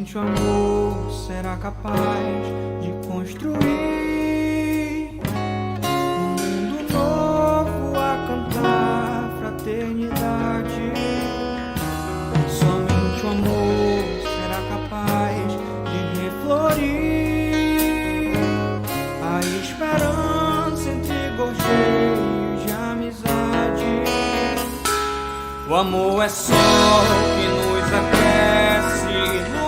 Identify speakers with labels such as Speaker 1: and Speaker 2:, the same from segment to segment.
Speaker 1: Somente o amor será capaz de construir um mundo novo a cantar fraternidade. Somente o amor será capaz de reflorir a esperança entre gorjeios de amizade. O amor é sol que nos aquece, ilumina.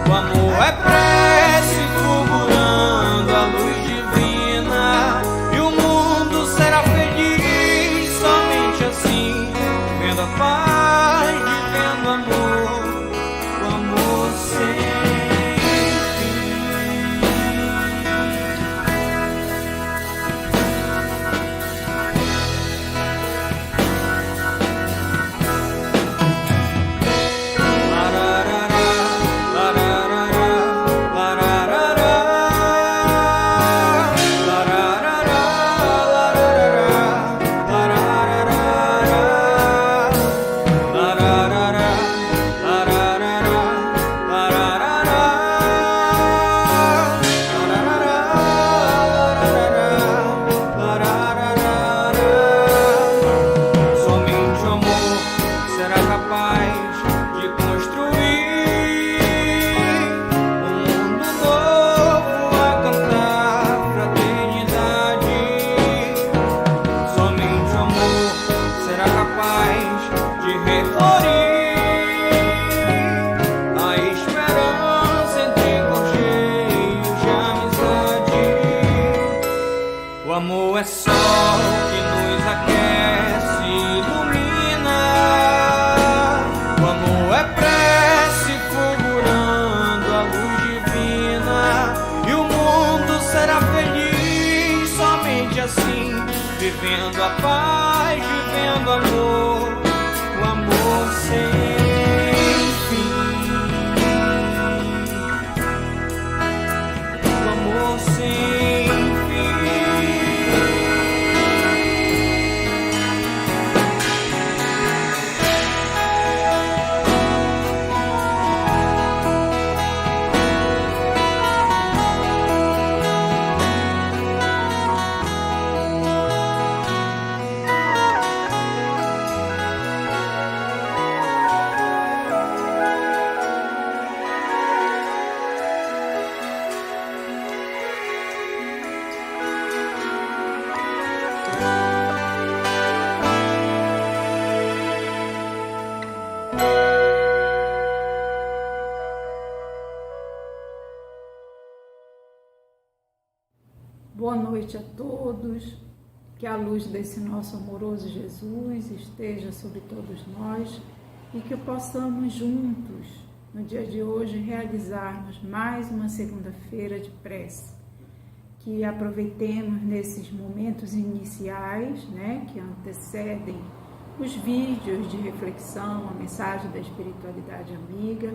Speaker 1: O amor é prece fulgurando a luz divina. E o mundo será feliz somente assim, vivendo a paz, vivendo o amor sem é sol que nos aquece, ilumina. O amor é prece fulgurando a luz divina. E o mundo será feliz somente assim, vivendo a paz, vivendo o amor sem fim. O amor sem
Speaker 2: Boa noite a todos, que a luz desse nosso amoroso Jesus esteja sobre todos nós e que possamos juntos, no dia de hoje, realizarmos mais uma segunda-feira de prece. Que aproveitemos nesses momentos iniciais, que antecedem os vídeos de reflexão, a mensagem da espiritualidade amiga,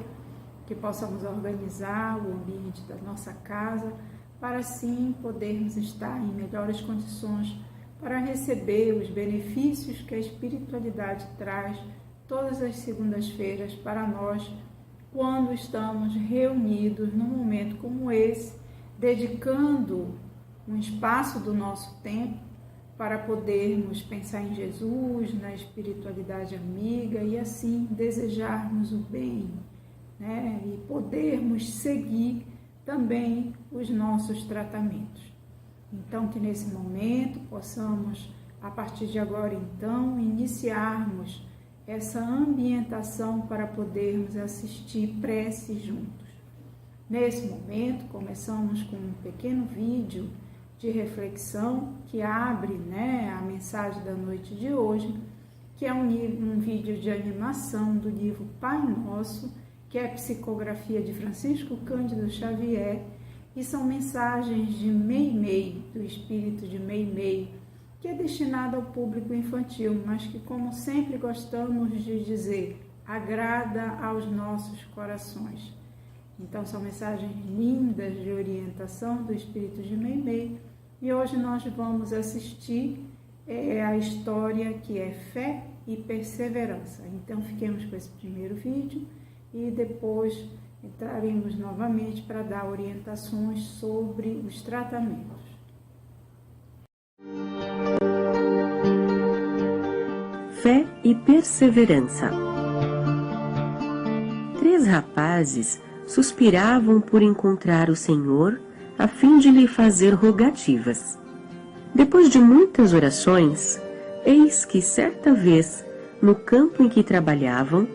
Speaker 2: que possamos organizar o ambiente da nossa casa, para assim podermos estar em melhores condições para receber os benefícios que a espiritualidade traz todas as segundas-feiras para nós, quando estamos reunidos num momento como esse, dedicando um espaço do nosso tempo para podermos pensar em Jesus, na espiritualidade amiga e assim desejarmos o bem, e podermos seguir também os nossos tratamentos. Então, que nesse momento possamos, a partir de agora então, iniciarmos essa ambientação para podermos assistir preces juntos. Nesse momento, começamos com um pequeno vídeo de reflexão que abre a mensagem da noite de hoje, que é um vídeo de animação do livro Pai Nosso, que é a psicografia de Francisco Cândido Xavier, e são mensagens de Meimei, do espírito de Meimei, que é destinado ao público infantil, mas que, como sempre gostamos de dizer, agrada aos nossos corações. Então, são mensagens lindas de orientação do espírito de Meimei, e hoje nós vamos assistir a história que é Fé e Perseverança. Então, fiquemos com esse primeiro vídeo, e depois entraremos novamente para dar orientações sobre os tratamentos.
Speaker 3: Fé e perseverança. 3 rapazes suspiravam por encontrar o Senhor a fim de lhe fazer rogativas. Depois de muitas orações, eis que certa vez, no campo em que trabalhavam,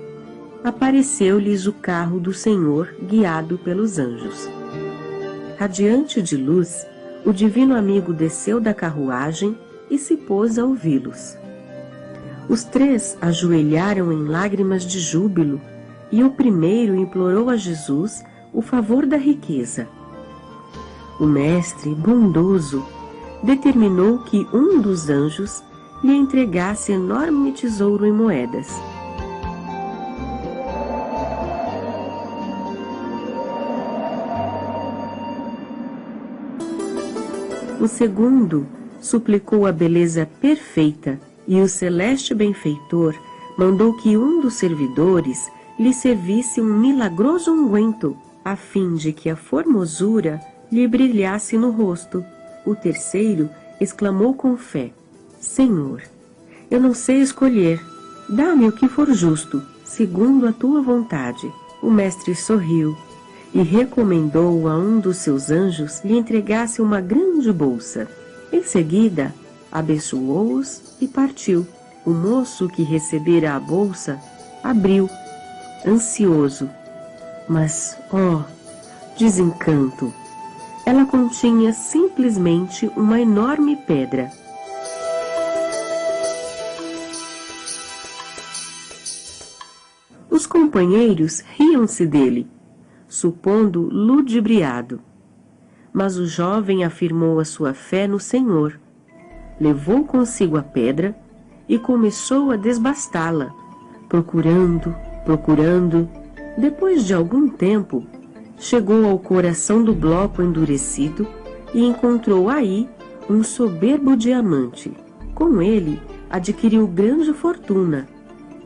Speaker 3: apareceu-lhes o carro do Senhor guiado pelos anjos. Radiante de luz, o divino amigo desceu da carruagem e se pôs a ouvi-los. Os 3 ajoelharam em lágrimas de júbilo e o primeiro implorou a Jesus o favor da riqueza. O mestre, bondoso, determinou que um dos anjos lhe entregasse enorme tesouro em moedas. O segundo suplicou a beleza perfeita e o celeste benfeitor mandou que um dos servidores lhe servisse um milagroso unguento, a fim de que a formosura lhe brilhasse no rosto. O terceiro exclamou com fé: Senhor, eu não sei escolher, dá-me o que for justo, segundo a tua vontade. O mestre sorriu e recomendou a um dos seus anjos lhe entregasse uma grande bolsa. Em seguida, abençoou-os e partiu. O moço que recebera a bolsa abriu, ansioso. Mas, desencanto! Ela continha simplesmente uma enorme pedra. Os companheiros riam-se dele, supondo ludibriado. Mas o jovem afirmou a sua fé no Senhor, levou consigo a pedra e começou a desbastá-la, procurando. Depois de algum tempo, chegou ao coração do bloco endurecido e encontrou aí um soberbo diamante. Com ele, adquiriu grande fortuna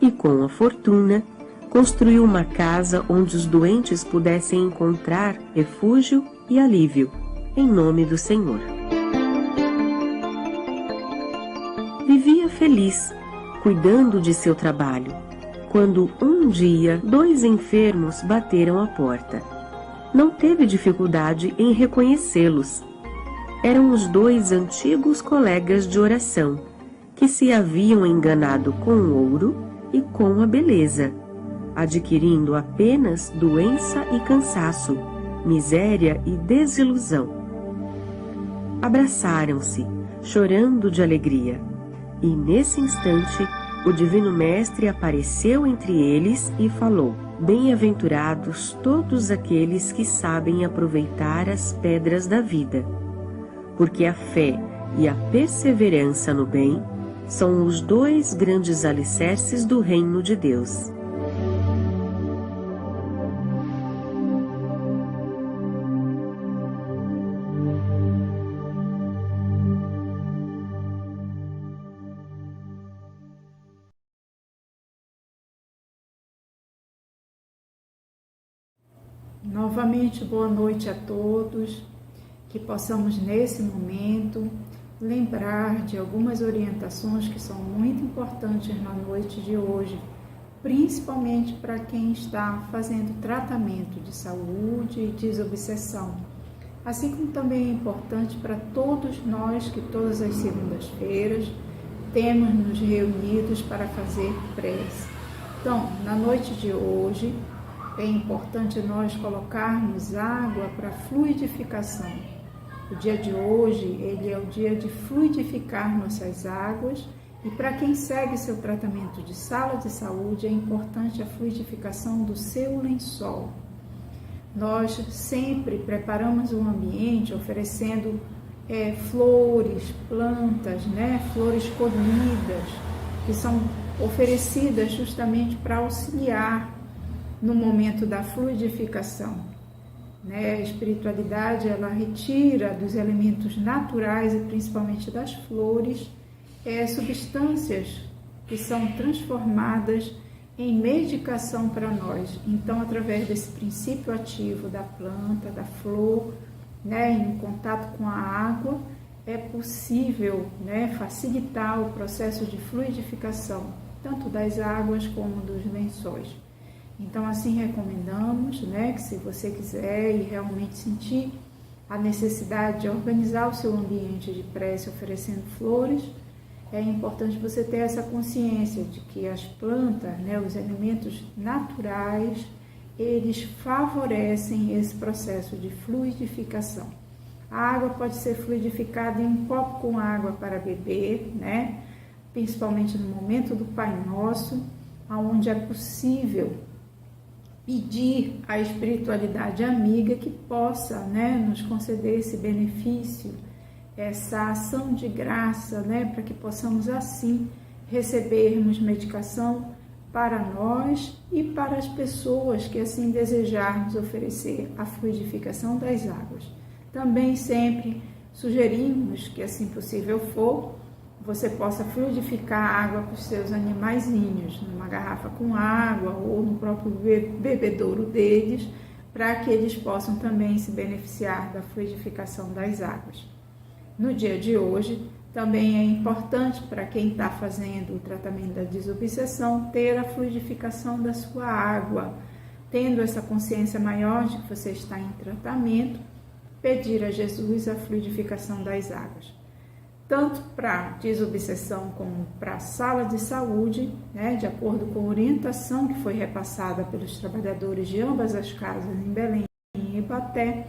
Speaker 3: e, com a fortuna, construiu uma casa onde os doentes pudessem encontrar refúgio e alívio, em nome do Senhor. Vivia feliz, cuidando de seu trabalho, quando um dia 2 enfermos bateram à porta. Não teve dificuldade em reconhecê-los. Eram os 2 antigos colegas de oração, que se haviam enganado com o ouro e com a beleza, adquirindo apenas doença e cansaço, miséria e desilusão. Abraçaram-se, chorando de alegria, e nesse instante o Divino Mestre apareceu entre eles e falou: Bem-aventurados todos aqueles que sabem aproveitar as pedras da vida, porque a fé e a perseverança no bem são os 2 grandes alicerces do reino de Deus.
Speaker 2: Novamente, boa noite a todos, que possamos nesse momento lembrar de algumas orientações que são muito importantes na noite de hoje, principalmente para quem está fazendo tratamento de saúde e desobsessão, assim como também é importante para todos nós que todas as segundas-feiras temos nos reunidos para fazer prece. Então, na noite de hoje, é importante nós colocarmos água para fluidificação. O dia de hoje, ele é o dia de fluidificar nossas águas, e para quem segue seu tratamento de sala de saúde, é importante a fluidificação do seu lençol. Nós sempre preparamos o ambiente oferecendo flores, plantas, flores colhidas, que são oferecidas justamente para auxiliar no momento da fluidificação. A espiritualidade, ela retira dos elementos naturais e principalmente das flores substâncias que são transformadas em medicação para nós. Então, através desse princípio ativo da planta, da flor, né, em contato com a água, é possível, né, facilitar o processo de fluidificação, tanto das águas como dos lençóis. Então, assim, recomendamos, né, que se você quiser e realmente sentir a necessidade de organizar o seu ambiente de prece oferecendo flores, é importante você ter essa consciência de que as plantas, né, os elementos naturais, eles favorecem esse processo de fluidificação. A água pode ser fluidificada em um copo com água para beber, né, principalmente no momento do Pai Nosso, onde é possível pedir à espiritualidade amiga que possa, né, nos conceder esse benefício, essa ação de graça, né, para que possamos assim recebermos medicação para nós e para as pessoas que assim desejarmos oferecer a fluidificação das águas. Também sempre sugerimos que, assim possível for, você possa fluidificar a água para os seus animaizinhos, numa garrafa com água ou no próprio bebedouro deles, para que eles possam também se beneficiar da fluidificação das águas. No dia de hoje, também é importante para quem está fazendo o tratamento da desobsessão ter a fluidificação da sua água, tendo essa consciência maior de que você está em tratamento, pedir a Jesus a fluidificação das águas. Tanto para desobsessão como para a sala de saúde, né, de acordo com a orientação que foi repassada pelos trabalhadores de ambas as casas em Belém e em Ibaté,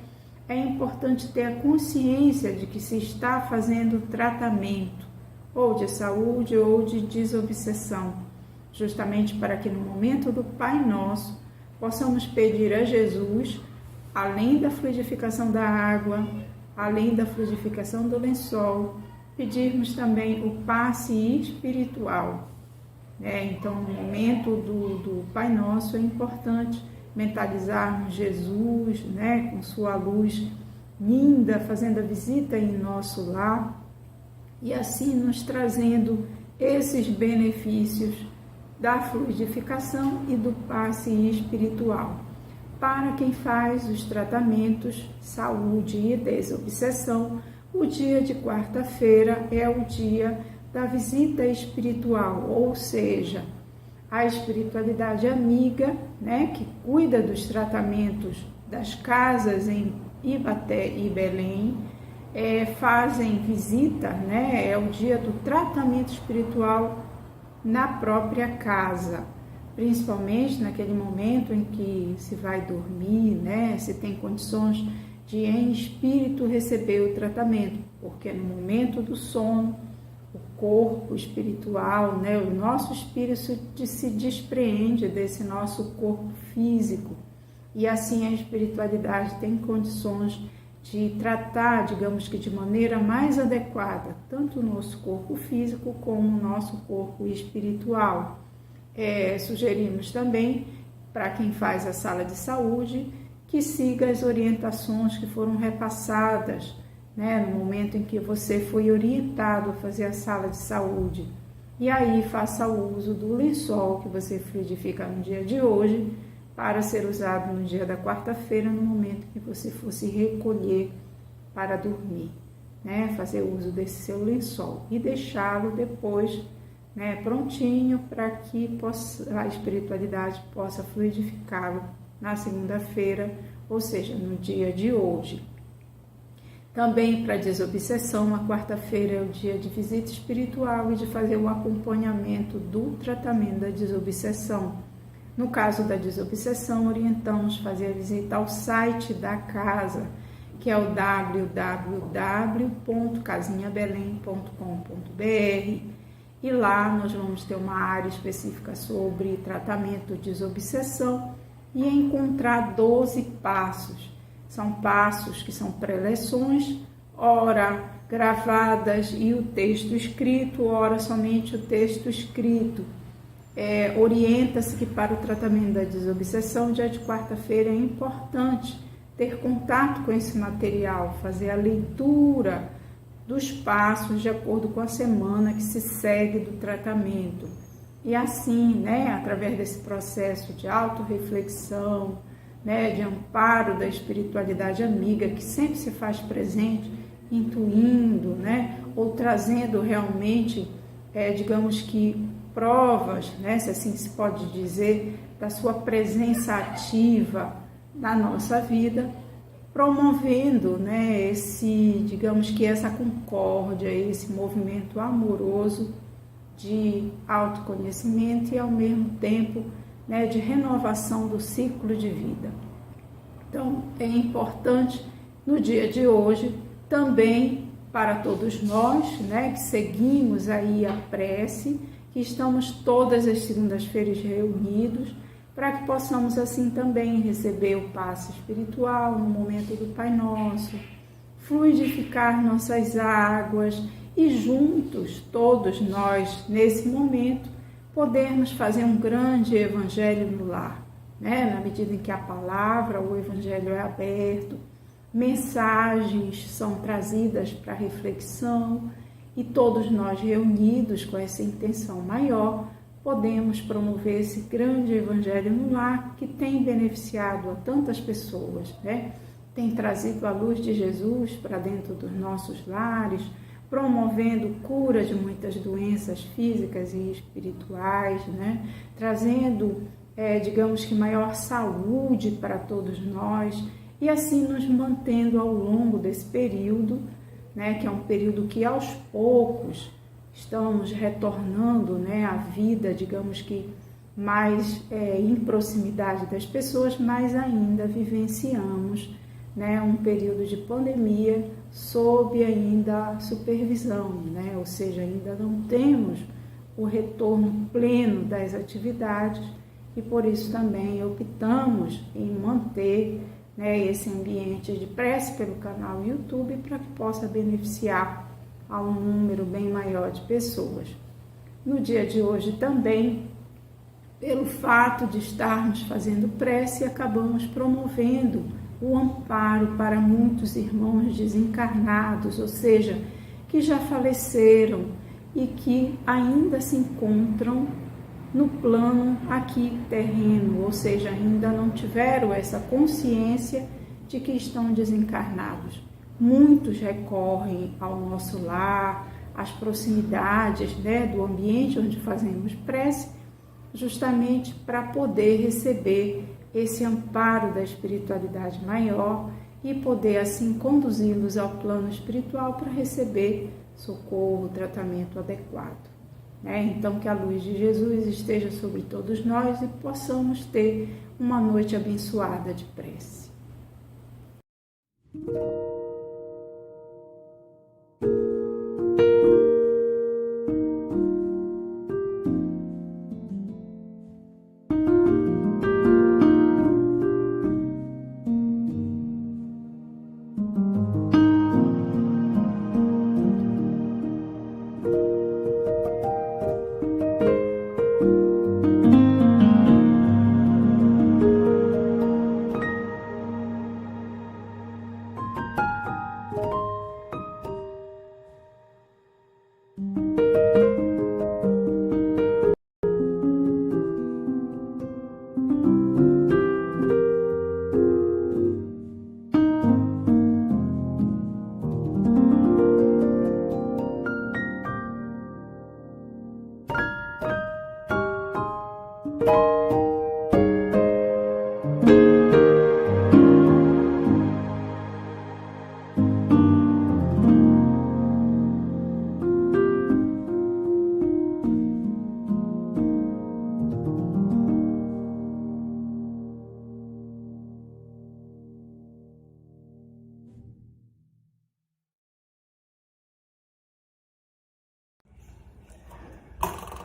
Speaker 2: é importante ter a consciência de que se está fazendo tratamento, ou de saúde ou de desobsessão, justamente para que no momento do Pai Nosso possamos pedir a Jesus, além da fluidificação da água, além da fluidificação do lençol, pedirmos também o passe espiritual. Então, no momento do Pai Nosso, é importante mentalizarmos Jesus, né, com sua luz linda, fazendo a visita em nosso lar e assim nos trazendo esses benefícios da fluidificação e do passe espiritual. Para quem faz os tratamentos saúde e desobsessão, o dia de quarta-feira é o dia da visita espiritual, ou seja, a espiritualidade amiga, né, que cuida dos tratamentos das casas em Ibaté e Belém, fazem visita, né, é o dia do tratamento espiritual na própria casa, principalmente naquele momento em que se vai dormir, né, se tem condições de em espírito receber o tratamento, porque no momento do sono, o corpo espiritual, né, o nosso espírito se despreende desse nosso corpo físico e assim a espiritualidade tem condições de tratar, digamos que de maneira mais adequada, tanto o nosso corpo físico como o nosso corpo espiritual. Sugerimos também, para quem faz a sala de saúde, que siga as orientações que foram repassadas, né, no momento em que você foi orientado a fazer a sala de saúde. E aí faça uso do lençol que você fluidifica no dia de hoje, para ser usado no dia da quarta-feira, no momento que você for se recolher para dormir, né, fazer uso desse seu lençol e deixá-lo depois, né, prontinho para que a espiritualidade possa fluidificá-lo na segunda-feira, ou seja, no dia de hoje. Também para desobsessão, a quarta-feira é o dia de visita espiritual e de fazer o acompanhamento do tratamento da desobsessão. No caso da desobsessão, orientamos fazer a visita ao site da casa, que é o www.casinhabelém.com.br, e lá nós vamos ter uma área específica sobre tratamento de desobsessão e encontrar 12 passos. São passos que são preleções, ora gravadas e o texto escrito, ora somente o texto escrito. Orienta-se que para o tratamento da desobsessão, dia de quarta-feira, é importante ter contato com esse material, fazer a leitura dos passos de acordo com a semana que se segue do tratamento. E assim, né, através desse processo de autorreflexão, né, de amparo da espiritualidade amiga, que sempre se faz presente, intuindo, né, ou trazendo realmente, digamos que, provas, né, se assim se pode dizer, da sua presença ativa na nossa vida, promovendo, né, digamos que essa concórdia, esse movimento amoroso de autoconhecimento e ao mesmo tempo, né, de renovação do ciclo de vida. Então é importante no dia de hoje também para todos nós, né, que seguimos aí a prece, que estamos todas as segundas-feiras reunidos, para que possamos assim também receber o passe espiritual no momento do Pai Nosso, fluidificar nossas águas e juntos, todos nós, nesse momento, podermos fazer um grande evangelho no lar, né? Na medida em que a palavra, o evangelho é aberto, mensagens são trazidas para reflexão e todos nós reunidos com essa intenção maior, podemos promover esse grande evangelho no lar que tem beneficiado a tantas pessoas, né? Tem trazido a luz de Jesus para dentro dos nossos lares, promovendo cura de muitas doenças físicas e espirituais, né? Trazendo, digamos que, maior saúde para todos nós e assim nos mantendo ao longo desse período, né? Que é um período que aos poucos estamos retornando, né, à vida, digamos que mais em proximidade das pessoas, mas ainda vivenciamos, né, um período de pandemia sob ainda supervisão, né, ou seja, ainda não temos o retorno pleno das atividades e por isso também optamos em manter, né, esse ambiente de prece pelo canal YouTube para que possa beneficiar a um número bem maior de pessoas. No dia de hoje também, pelo fato de estarmos fazendo prece, acabamos promovendo o amparo para muitos irmãos desencarnados, ou seja, que já faleceram e que ainda se encontram no plano aqui terreno, ou seja, ainda não tiveram essa consciência de que estão desencarnados. Muitos recorrem ao nosso lar, às proximidades, né, do ambiente onde fazemos prece, justamente para poder receber esse amparo da espiritualidade maior e poder assim conduzi-los ao plano espiritual para receber socorro, tratamento adequado, né? Então que a luz de Jesus esteja sobre todos nós e possamos ter uma noite abençoada de prece.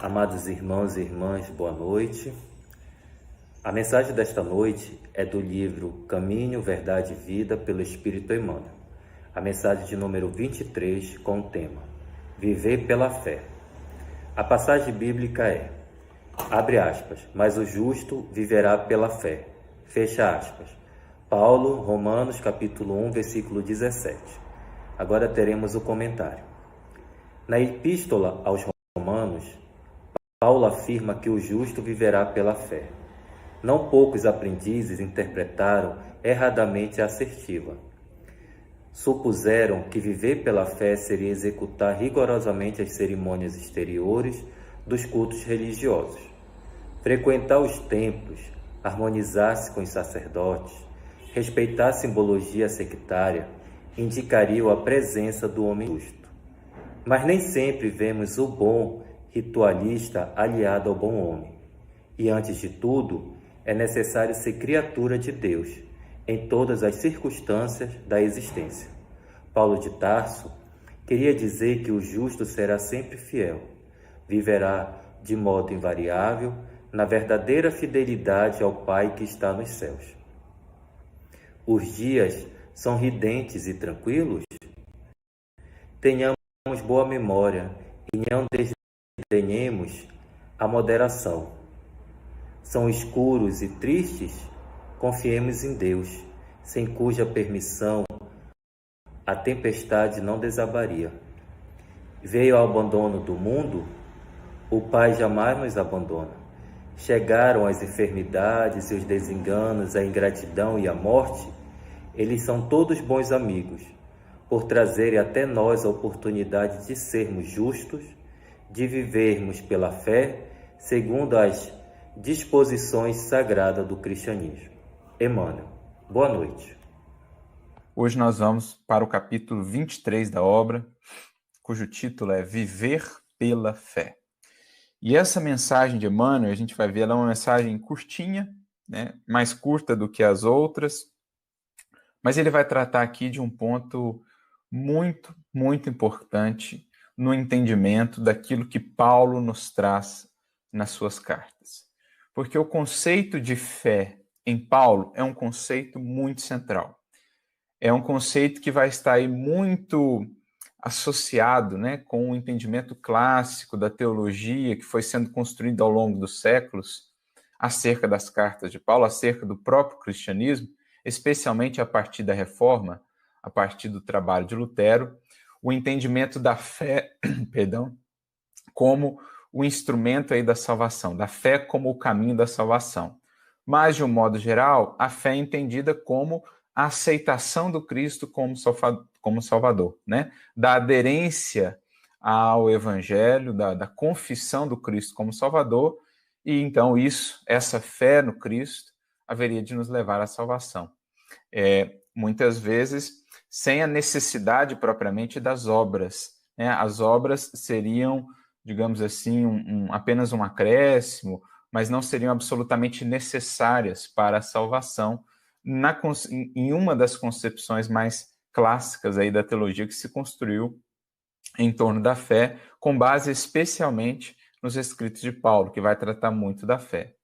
Speaker 4: Amados irmãos e irmãs, boa noite. A mensagem desta noite é do livro Caminho, Verdade e Vida pelo Espírito Emmanuel. A mensagem de número 23 com o tema Viver pela Fé. A passagem bíblica é, abre aspas, mas o justo viverá pela fé, fecha aspas. Paulo, Romanos, capítulo 1, versículo 17. Agora teremos o comentário. Na epístola aos Romanos, Paulo afirma que o justo viverá pela fé. Não poucos aprendizes interpretaram erradamente a assertiva. Supuseram que viver pela fé seria executar rigorosamente as cerimônias exteriores dos cultos religiosos, frequentar os templos, harmonizar-se com os sacerdotes, respeitar a simbologia sectária, indicariam a presença do homem justo. Mas nem sempre vemos o bom ritualista aliado ao bom homem. E antes de tudo, é necessário ser criatura de Deus em todas as circunstâncias da existência. Paulo de Tarso queria dizer que o justo será sempre fiel, viverá de modo invariável na verdadeira fidelidade ao Pai que está nos céus. Os dias são ridentes e tranquilos? Tenhamos boa memória e não desdenhemos a moderação. São escuros e tristes? Confiemos em Deus, sem cuja permissão a tempestade não desabaria. Veio ao abandono do mundo? O Pai jamais nos abandona. Chegaram as enfermidades e os desenganos, a ingratidão e a morte? Eles são todos bons amigos, por trazerem até nós a oportunidade de sermos justos, de vivermos pela fé, segundo as disposições sagradas do cristianismo. Emmanuel, boa noite.
Speaker 5: Hoje nós vamos para o capítulo 23 da obra, cujo título é Viver pela Fé. E essa mensagem de Emmanuel, a gente vai ver, ela é uma mensagem curtinha, né, mais curta do que as outras, mas ele vai tratar aqui de um ponto muito, muito importante no entendimento daquilo que Paulo nos traz nas suas cartas. Porque o conceito de fé em Paulo é um conceito muito central. É um conceito que vai estar aí muito associado, né, com o entendimento clássico da teologia que foi sendo construído ao longo dos séculos acerca das cartas de Paulo, acerca do próprio cristianismo, especialmente a partir da Reforma, a partir do trabalho de Lutero, o entendimento da fé, como o instrumento aí da salvação, da fé como o caminho da salvação. Mas, de um modo geral, a fé é entendida como a aceitação do Cristo como Salvador, né? Da aderência ao Evangelho, da confissão do Cristo como Salvador, e então essa fé no Cristo, haveria de nos levar à salvação. Muitas vezes, sem a necessidade propriamente das obras, né? As obras seriam, digamos assim, apenas um acréscimo, mas não seriam absolutamente necessárias para a salvação, em uma das concepções mais clássicas aí da teologia que se construiu em torno da fé, com base especialmente nos escritos de Paulo, que vai tratar muito da fé.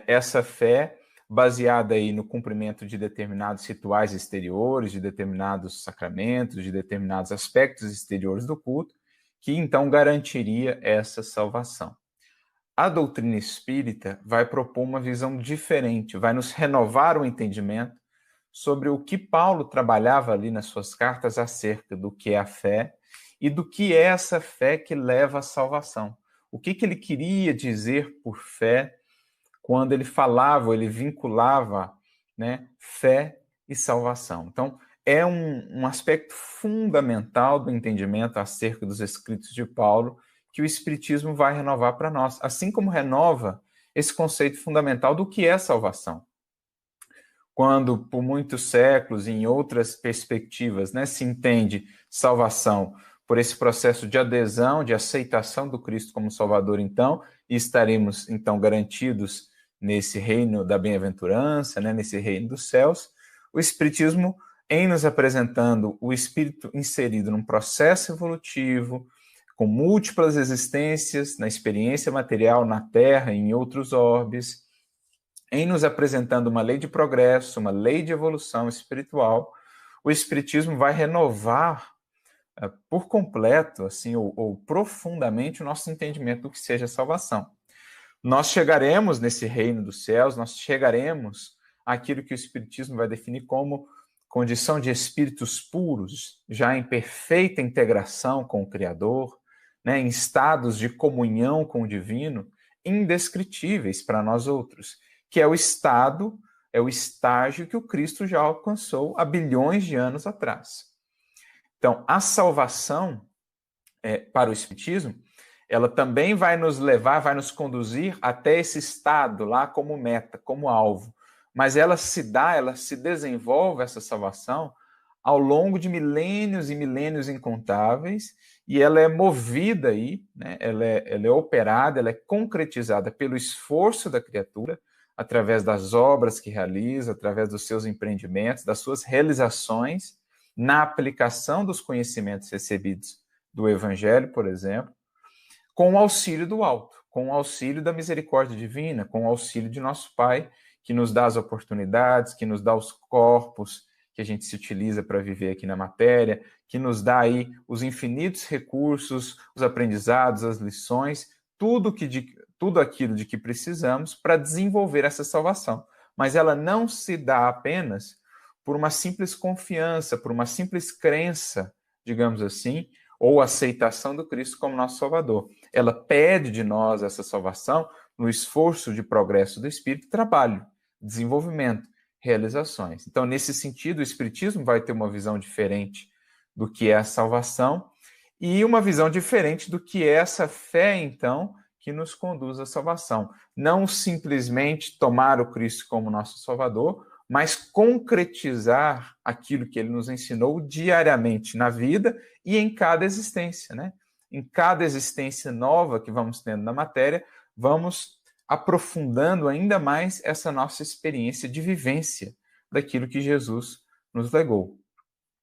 Speaker 5: Essa fé baseada aí no cumprimento de determinados rituais exteriores, de determinados sacramentos, de determinados aspectos exteriores do culto, que então garantiria essa salvação. A doutrina espírita vai propor uma visão diferente, vai nos renovar o entendimento sobre o que Paulo trabalhava ali nas suas cartas acerca do que é a fé e do que é essa fé que leva à salvação. O que ele queria dizer por fé quando ele falava, ele vinculava, né, fé e salvação. Então, é um aspecto fundamental do entendimento acerca dos escritos de Paulo que o Espiritismo vai renovar para nós, assim como renova esse conceito fundamental do que é salvação. Quando, por muitos séculos, em outras perspectivas, né, se entende salvação por esse processo de adesão, de aceitação do Cristo como Salvador, então, e estaremos, então, garantidos nesse reino da bem-aventurança, né, nesse reino dos céus, o Espiritismo, em nos apresentando o Espírito inserido num processo evolutivo, com múltiplas existências na experiência material na Terra e em outros orbes, em nos apresentando uma lei de progresso, uma lei de evolução espiritual, o Espiritismo vai renovar por completo, assim, ou profundamente, o nosso entendimento do que seja salvação. Nós chegaremos nesse reino dos céus, nós chegaremos àquilo que o Espiritismo vai definir como condição de espíritos puros, já em perfeita integração com o Criador, né, em estados de comunhão com o divino indescritíveis para nós outros, que é o estágio que o Cristo já alcançou há bilhões de anos atrás. Então, a salvação para o Espiritismo, ela também vai nos levar, vai nos conduzir até esse estado lá como meta, como alvo. Mas ela se desenvolve, essa salvação, ao longo de milênios e milênios incontáveis, e ela é movida aí, né? ela é operada, ela é concretizada pelo esforço da criatura, através das obras que realiza, através dos seus empreendimentos, das suas realizações, na aplicação dos conhecimentos recebidos do Evangelho, por exemplo, com o auxílio do alto, com o auxílio da misericórdia divina, com o auxílio de nosso Pai, que nos dá as oportunidades, que nos dá os corpos que a gente se utiliza para viver aqui na matéria, que nos dá aí os infinitos recursos, os aprendizados, as lições, tudo aquilo de que precisamos para desenvolver essa salvação. Mas ela não se dá apenas por uma simples confiança, por uma simples crença, digamos assim, ou aceitação do Cristo como nosso Salvador. Ela pede de nós essa salvação no esforço de progresso do Espírito, trabalho, desenvolvimento, realizações. Então, nesse sentido, o Espiritismo vai ter uma visão diferente do que é a salvação e uma visão diferente do que é essa fé, então, que nos conduz à salvação. Não simplesmente tomar o Cristo como nosso Salvador, mas concretizar aquilo que ele nos ensinou diariamente na vida e em cada existência, né? Em cada existência nova que vamos tendo na matéria, vamos aprofundando ainda mais essa nossa experiência de vivência daquilo que Jesus nos legou.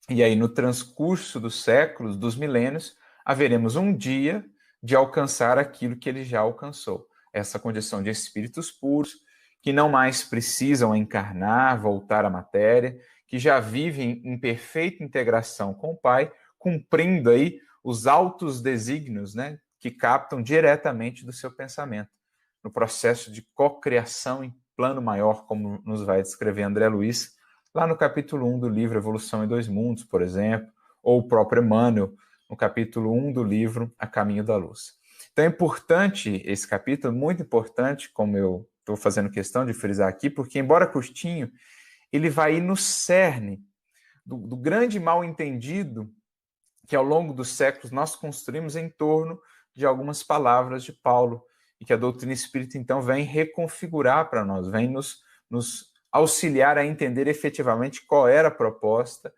Speaker 5: E aí, no transcurso dos séculos, dos milênios, haveremos um dia de alcançar aquilo que ele já alcançou. Essa condição de espíritos puros, que não mais precisam encarnar, voltar à matéria, que já vivem em perfeita integração com o Pai, cumprindo aí os altos desígnios, né, que captam diretamente do seu pensamento, no processo de cocriação em plano maior, como nos vai descrever André Luiz, lá no capítulo 1 do livro Evolução em Dois Mundos, por exemplo, ou o próprio Emmanuel, no capítulo 1 do livro A Caminho da Luz. Então é importante esse capítulo, muito importante, como eu estou fazendo questão de frisar aqui, porque, embora curtinho, ele vai ir no cerne do grande mal-entendido que, ao longo dos séculos, nós construímos em torno de algumas palavras de Paulo, e que a doutrina espírita, então, vem reconfigurar para nós, vem nos auxiliar a entender efetivamente qual era a proposta,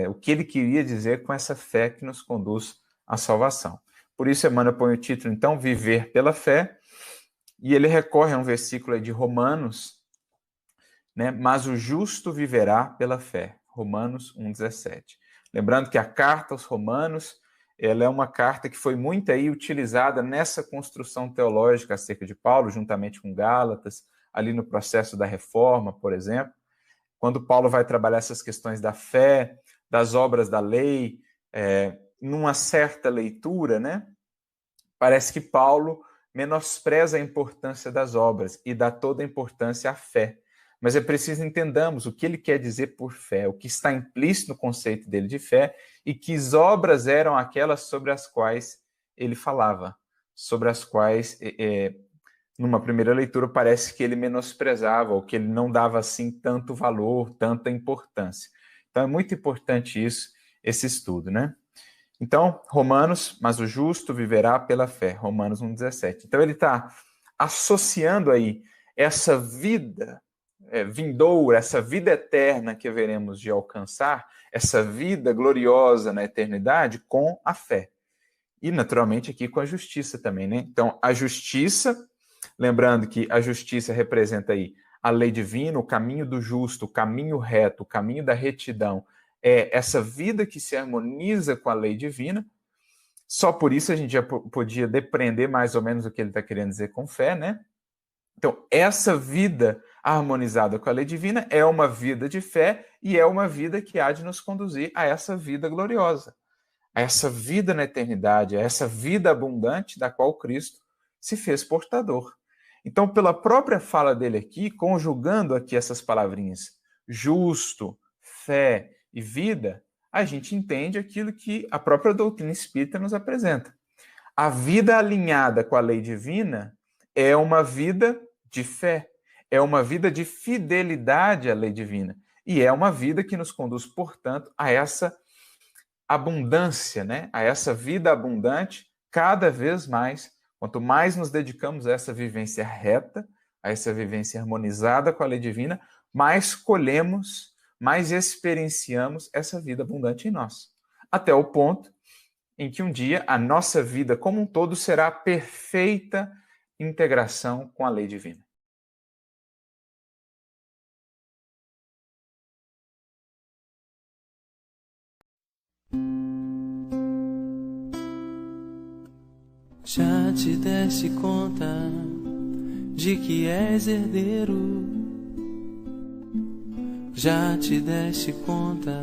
Speaker 5: o que ele queria dizer com essa fé que nos conduz à salvação. Por isso, Emmanuel põe o título, então, Viver pela Fé, e ele recorre a um versículo de Romanos, né? Mas o justo viverá pela fé, Romanos 1,17. Lembrando que a carta aos Romanos, ela é uma carta que foi muito aí utilizada nessa construção teológica acerca de Paulo, juntamente com Gálatas, ali no processo da reforma, por exemplo, quando Paulo vai trabalhar essas questões da fé, das obras da lei, numa certa leitura, né? Parece que Paulo menospreza a importância das obras e dá toda a importância à fé. Mas é preciso entendamos o que ele quer dizer por fé, o que está implícito no conceito dele de fé e que obras eram aquelas sobre as quais ele falava, sobre as quais, numa primeira leitura, parece que ele menosprezava ou que ele não dava assim tanto valor, tanta importância. Então é muito importante isso, esse estudo, né? Então, Romanos, mas o justo viverá pela fé, Romanos 1,17. Então ele está associando aí essa vida vindoura, essa vida eterna que haveremos de alcançar, essa vida gloriosa na eternidade, com a fé. E, naturalmente, aqui com a justiça também, né? Então, a justiça, lembrando que a justiça representa aí a lei divina, o caminho do justo, o caminho reto, o caminho da retidão, é essa vida que se harmoniza com a lei divina. Só por isso a gente já podia depreender mais ou menos o que ele está querendo dizer com fé, né? Então, essa vida harmonizada com a lei divina é uma vida de fé e é uma vida que há de nos conduzir a essa vida gloriosa, a essa vida na eternidade, a essa vida abundante da qual Cristo se fez portador. Então, pela própria fala dele aqui, conjugando aqui essas palavrinhas justo, fé e vida, a gente entende aquilo que a própria doutrina espírita nos apresenta. A vida alinhada com a lei divina é uma vida de fé, é uma vida de fidelidade à lei divina. E é uma vida que nos conduz, portanto, a essa abundância, né? A essa vida abundante, cada vez mais. Quanto mais nos dedicamos a essa vivência reta, a essa vivência harmonizada com a lei divina, mais colhemos, mais experienciamos essa vida abundante em nós. Até o ponto em que um dia a nossa vida como um todo será a perfeita integração com a lei divina.
Speaker 1: Já te deste conta de que és herdeiro? Já te deste conta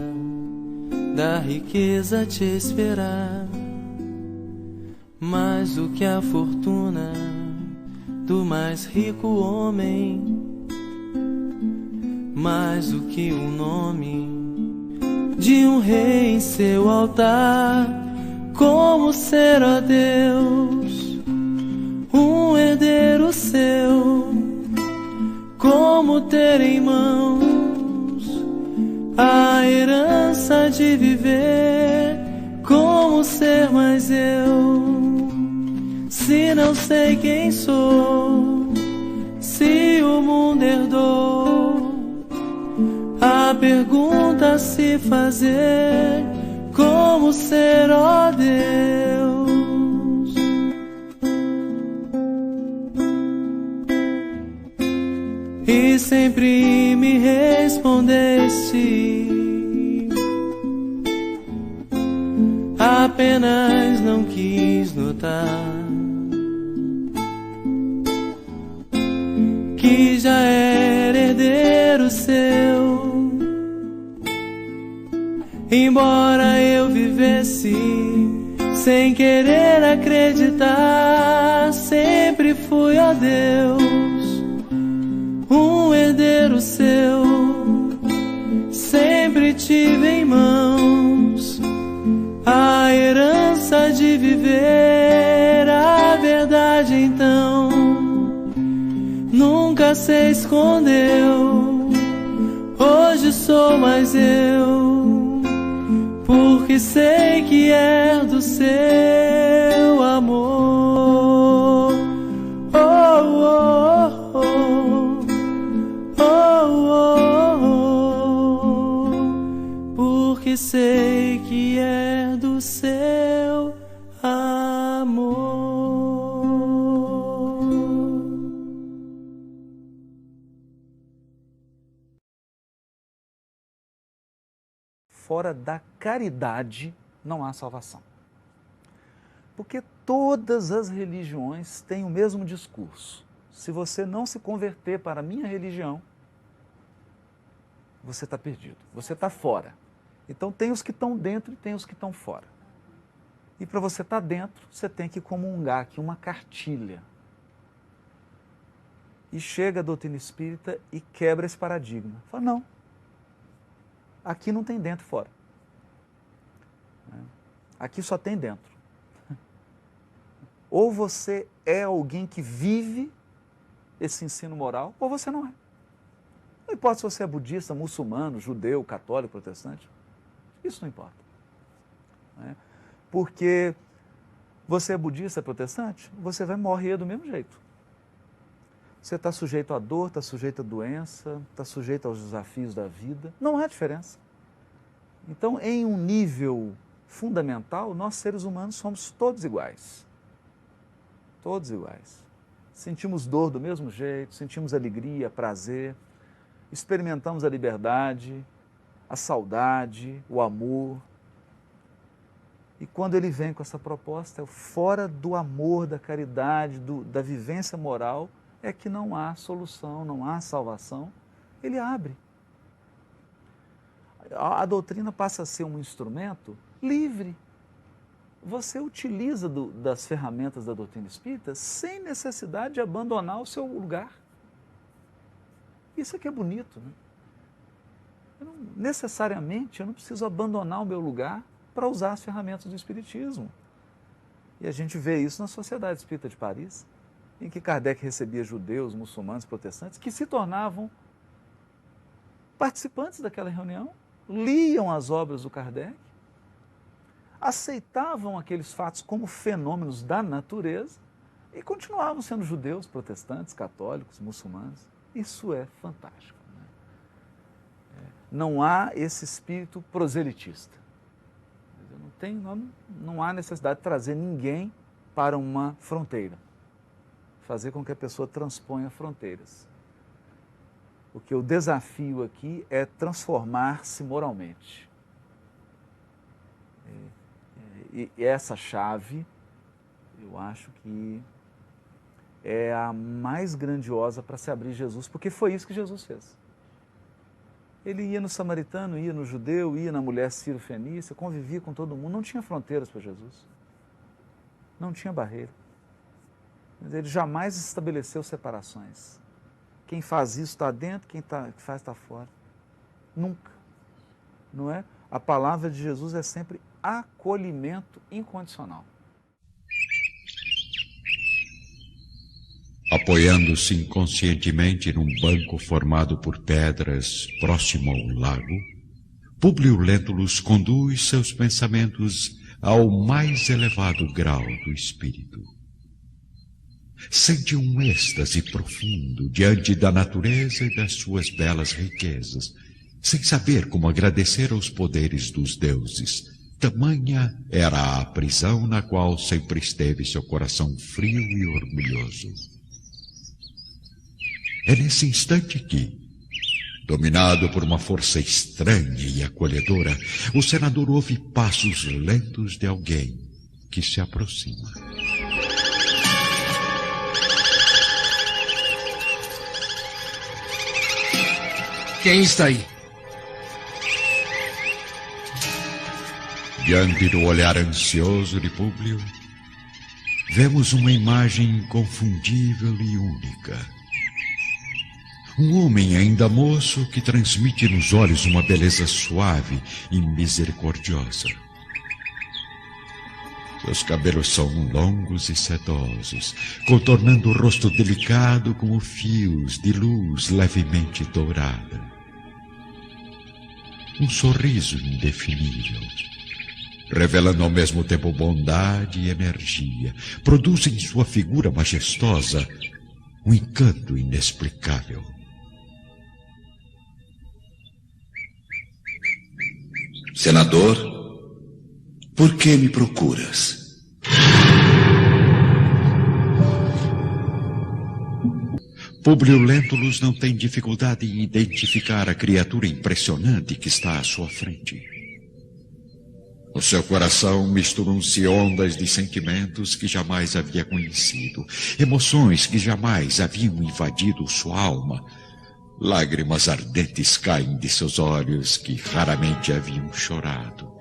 Speaker 1: da riqueza a te esperar? Mais do que a fortuna do mais rico homem, mais do que o nome de um rei em seu altar. Como ser, ó Deus, um herdeiro seu? Como ter em mãos a herança de viver? Como ser mais eu, se não sei quem sou? Se o mundo herdou a pergunta a se fazer: como ser, ó Deus? E sempre me respondeste, apenas não quis notar que já era herdeiro seu. Embora eu vivesse sem querer acreditar, sempre fui, ó Deus, um herdeiro seu. Sempre tive em mãos a herança de viver a verdade, então nunca se escondeu. Hoje sou mais eu, porque sei que é do seu amor. Oh, oh, oh, oh, oh, oh, porque sei que é do seu amor.
Speaker 6: Fora da caridade não há salvação. Porque todas as religiões têm o mesmo discurso. Se você não se converter para a minha religião, você está perdido, você está fora. Então tem os que estão dentro e tem os que estão fora. E para você estar dentro, você tem que comungar aqui uma cartilha. E chega a doutrina espírita e quebra esse paradigma. Fala, não. Aqui não tem dentro e fora. Aqui só tem dentro. Ou você é alguém que vive esse ensino moral, ou você não é. Não importa se você é budista, muçulmano, judeu, católico, protestante. Isso não importa. Porque você é budista, protestante, você vai morrer do mesmo jeito. Você está sujeito à dor, está sujeito à doença, está sujeito aos desafios da vida. Não há diferença. Então, em um nível fundamental, nós seres humanos somos todos iguais. Todos iguais. Sentimos dor do mesmo jeito, sentimos alegria, prazer, experimentamos a liberdade, a saudade, o amor. E quando ele vem com essa proposta, fora do amor, da caridade, da vivência moral, é que não há solução, não há salvação. Ele abre. A doutrina passa a ser um instrumento livre. Você utiliza das ferramentas da doutrina espírita sem necessidade de abandonar o seu lugar. Isso é que é bonito, né? Necessariamente eu não preciso abandonar o meu lugar para usar as ferramentas do espiritismo. E a gente vê isso na Sociedade Espírita de Paris, em que Kardec recebia judeus, muçulmanos, protestantes, que se tornavam participantes daquela reunião, liam as obras do Kardec, aceitavam aqueles fatos como fenômenos da natureza e continuavam sendo judeus, protestantes, católicos, muçulmanos. Isso é fantástico. Né? Não há esse espírito proselitista. Não há necessidade de trazer ninguém para uma fronteira, fazer com que a pessoa transponha fronteiras. Porque o desafio aqui é transformar-se moralmente. E essa chave, eu acho que é a mais grandiosa para se abrir Jesus, porque foi isso que Jesus fez. Ele ia no samaritano, ia no judeu, ia na mulher sírio-fenícia, convivia com todo mundo, não tinha fronteiras para Jesus. Não tinha barreira. Mas ele jamais estabeleceu separações. Quem faz isso está dentro, quem faz está fora. Nunca. Não é? A palavra de Jesus é sempre acolhimento incondicional.
Speaker 7: Apoiando-se inconscientemente num banco formado por pedras próximo ao lago, Públio Lentulus conduz seus pensamentos ao mais elevado grau do espírito. Sente um êxtase profundo diante da natureza e das suas belas riquezas, sem saber como agradecer aos poderes dos deuses. Tamanha era a prisão na qual sempre esteve seu coração frio e orgulhoso. É nesse instante que, dominado por uma força estranha e acolhedora, o senador ouve passos lentos de alguém que se aproxima.
Speaker 8: Quem está aí?
Speaker 7: Diante do olhar ansioso de Públio, vemos uma imagem inconfundível e única. Um homem ainda moço que transmite nos olhos uma beleza suave e misericordiosa. Seus cabelos são longos e sedosos, contornando o rosto delicado como fios de luz levemente dourada. Um sorriso indefinível, revelando ao mesmo tempo bondade e energia, produz em sua figura majestosa um encanto inexplicável.
Speaker 8: Senador, por que me procuras?
Speaker 7: Públio Lentulus não tem dificuldade em identificar a criatura impressionante que está à sua frente. No seu coração misturam-se ondas de sentimentos que jamais havia conhecido, emoções que jamais haviam invadido sua alma. Lágrimas ardentes caem de seus olhos que raramente haviam chorado.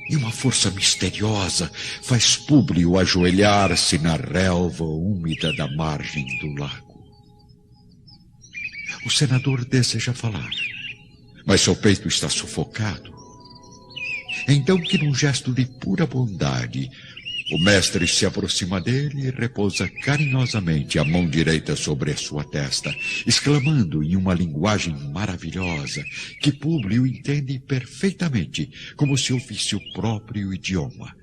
Speaker 7: E uma força misteriosa faz Públio ajoelhar-se na relva úmida da margem do lago. O senador deseja falar, mas seu peito está sufocado. Então que num gesto de pura bondade, o mestre se aproxima dele e repousa carinhosamente a mão direita sobre a sua testa, exclamando em uma linguagem maravilhosa que Públio entende perfeitamente, como se ouvisse o próprio idioma,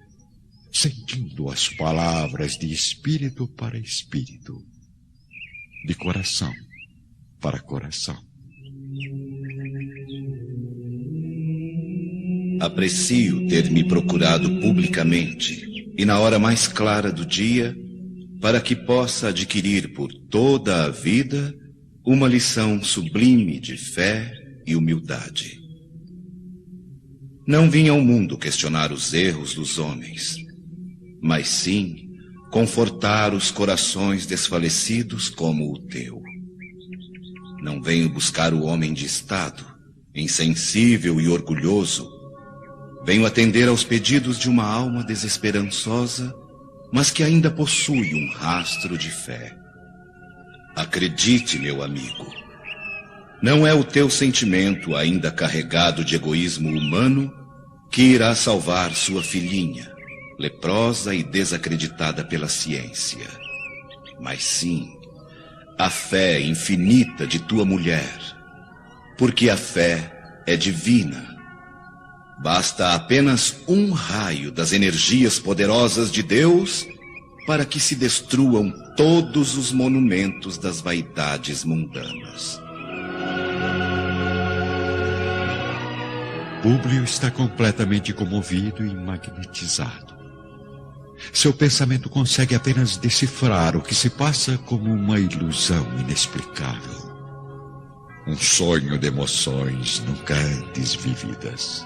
Speaker 7: sentindo as palavras de espírito para espírito, de coração para coração.
Speaker 8: Aprecio ter me procurado publicamente e na hora mais clara do dia, para que possa adquirir por toda a vida uma lição sublime de fé e humildade. Não vim ao mundo questionar os erros dos homens, mas sim confortar os corações desfalecidos como o teu. Não venho buscar o homem de estado, insensível e orgulhoso. Venho atender aos pedidos de uma alma desesperançosa, mas que ainda possui um rastro de fé. Acredite, meu amigo, não é o teu sentimento ainda carregado de egoísmo humano que irá salvar sua filhinha, leprosa e desacreditada pela ciência, mas sim a fé infinita de tua mulher, porque a fé é divina. Basta apenas um raio das energias poderosas de Deus para que se destruam todos os monumentos das vaidades mundanas.
Speaker 7: Públio está completamente comovido e magnetizado. Seu pensamento consegue apenas decifrar o que se passa como uma ilusão inexplicável. Um sonho de emoções nunca antes vividas.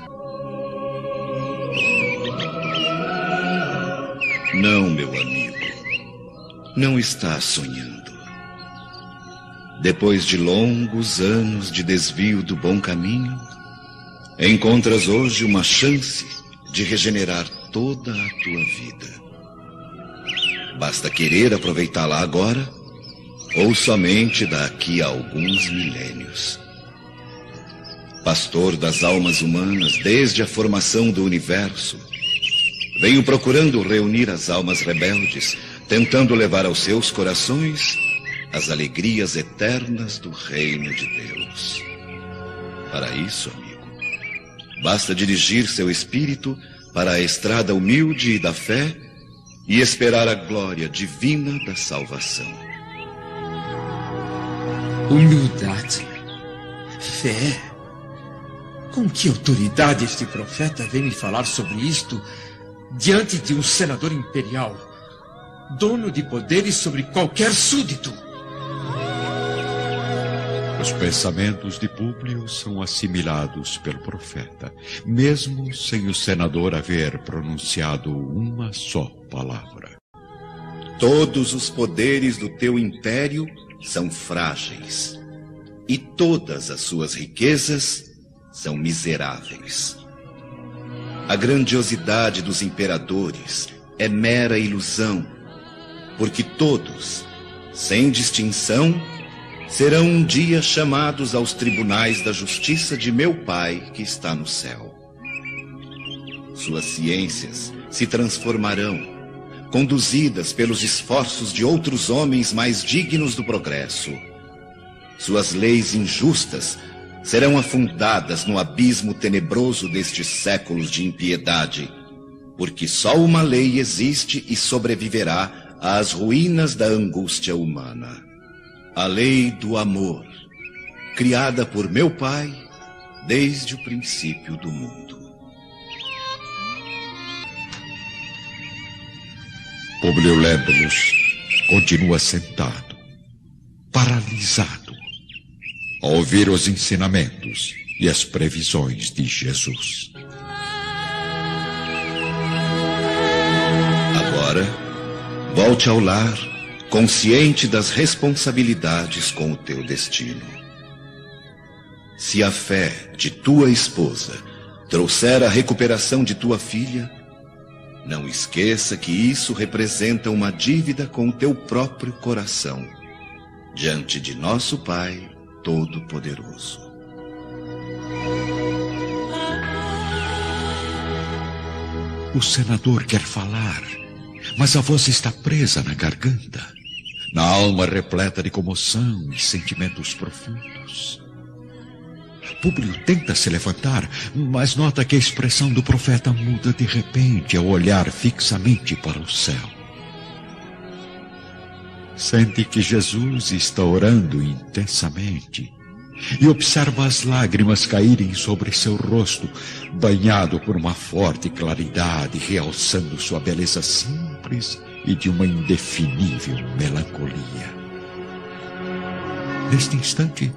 Speaker 8: Não, meu amigo, não estás sonhando. Depois de longos anos de desvio do bom caminho, encontras hoje uma chance de regenerar toda a tua vida. Basta querer aproveitá-la agora ou somente daqui a alguns milênios. Pastor das almas humanas desde a formação do universo, venho procurando reunir as almas rebeldes, tentando levar aos seus corações as alegrias eternas do reino de Deus. Para isso, amigo, basta dirigir seu espírito para a estrada humilde e da fé e esperar a glória divina da salvação.
Speaker 9: Humildade, fé. Com que autoridade este profeta vem me falar sobre isto diante de um senador imperial, dono de poderes sobre qualquer súdito?
Speaker 7: Os pensamentos de Públio são assimilados pelo profeta, mesmo sem o senador haver pronunciado uma só palavra.
Speaker 8: Todos os poderes do teu império são frágeis, e todas as suas riquezas são miseráveis. A grandiosidade dos imperadores é mera ilusão, porque todos, sem distinção, serão um dia chamados aos tribunais da justiça de meu Pai que está no céu. Suas ciências se transformarão, conduzidas pelos esforços de outros homens mais dignos do progresso. Suas leis injustas serão afundadas no abismo tenebroso destes séculos de impiedade, porque só uma lei existe e sobreviverá às ruínas da angústia humana. A lei do amor, criada por meu Pai desde o princípio do mundo.
Speaker 7: Públio Lentulus continua sentado, paralisado, ao ouvir os ensinamentos e as previsões de Jesus.
Speaker 8: Agora, volte ao lar, consciente das responsabilidades com o teu destino. Se a fé de tua esposa trouxer a recuperação de tua filha, não esqueça que isso representa uma dívida com o teu próprio coração, diante de nosso Pai Todo-Poderoso.
Speaker 7: O senador quer falar, mas a voz está presa na garganta, na alma repleta de comoção e sentimentos profundos. Públio tenta se levantar, mas nota que a expressão do profeta muda de repente ao olhar fixamente para o céu. Sente que Jesus está orando intensamente e observa as lágrimas caírem sobre seu rosto, banhado por uma forte claridade, realçando sua beleza simples e de uma indefinível melancolia. Neste instante,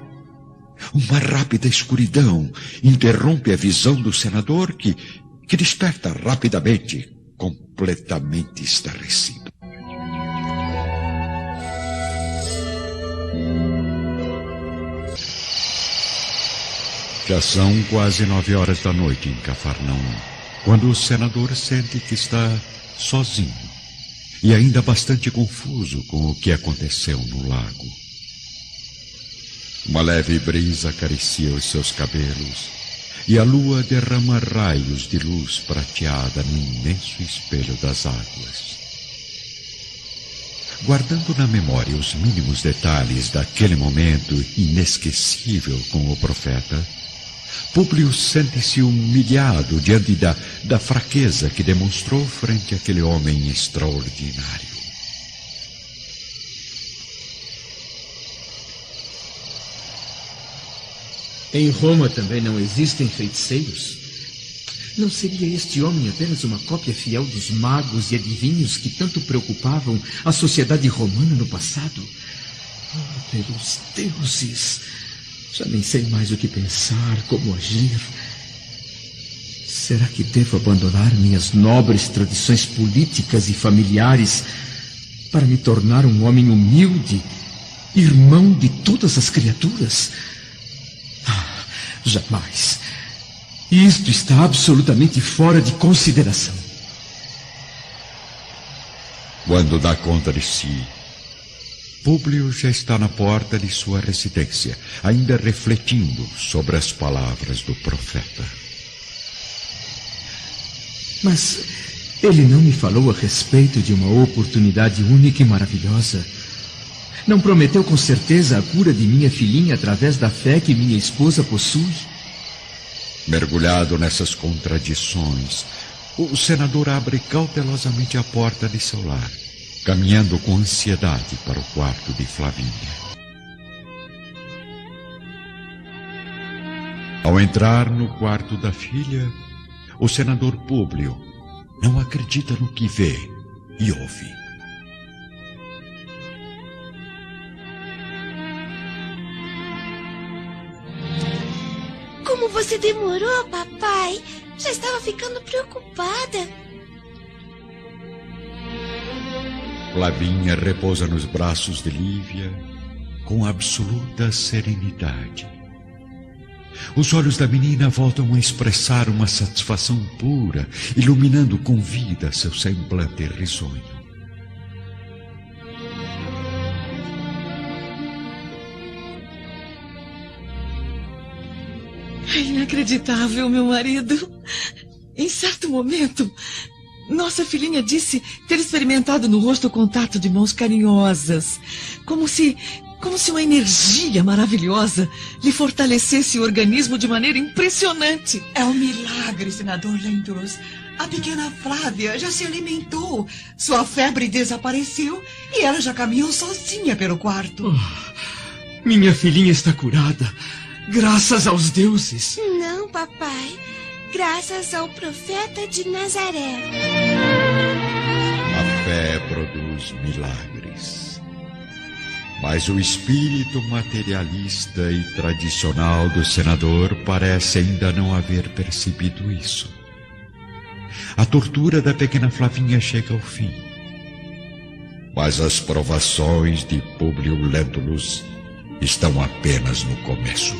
Speaker 7: uma rápida escuridão interrompe a visão do senador que desperta rapidamente, completamente estarrecido. Já são quase 9 horas da noite em Cafarnaum, quando o senador sente que está sozinho e ainda bastante confuso com o que aconteceu no lago. Uma leve brisa acaricia os seus cabelos, e a lua derrama raios de luz prateada no imenso espelho das águas. Guardando na memória os mínimos detalhes daquele momento inesquecível com o profeta, Públio sente-se humilhado diante da fraqueza que demonstrou frente àquele homem extraordinário.
Speaker 9: Em Roma também não existem feiticeiros? Não seria este homem apenas uma cópia fiel dos magos e adivinhos que tanto preocupavam a sociedade romana no passado? Oh, pelos deuses! Já nem sei mais o que pensar, como agir. Será que devo abandonar minhas nobres tradições políticas e familiares para me tornar um homem humilde, irmão de todas as criaturas? Jamais. Isto está absolutamente fora de consideração.
Speaker 7: Quando dá conta de si, Públio já está na porta de sua residência, ainda refletindo sobre as palavras do profeta.
Speaker 9: Mas ele não me falou a respeito de uma oportunidade única e maravilhosa. Não prometeu com certeza a cura de minha filhinha através da fé que minha esposa possui?
Speaker 7: Mergulhado nessas contradições, o senador abre cautelosamente a porta de seu lar, caminhando com ansiedade para o quarto de Flavínia. Ao entrar no quarto da filha, o senador Públio não acredita no que vê e ouve.
Speaker 10: Como você demorou, papai? Já estava ficando preocupada.
Speaker 7: Flavínia repousa nos braços de Lívia com absoluta serenidade. Os olhos da menina voltam a expressar uma satisfação pura, iluminando com vida seu semblante risonho.
Speaker 11: É inacreditável, meu marido. Em certo momento, nossa filhinha disse ter experimentado no rosto o contato de mãos carinhosas, como se uma energia maravilhosa lhe fortalecesse o organismo de maneira impressionante.
Speaker 12: É um milagre, senador Lentulus. A pequena Flávia já se alimentou, sua febre desapareceu e ela já caminhou sozinha pelo quarto.
Speaker 9: Oh, minha filhinha está curada. Graças aos deuses.
Speaker 10: Não, papai. Graças ao profeta de Nazaré.
Speaker 7: A fé produz milagres. Mas o espírito materialista e tradicional do senador parece ainda não haver percebido isso. A tortura da pequena Flavinha chega ao fim. Mas as provações de Públio Lentulus estão apenas no começo.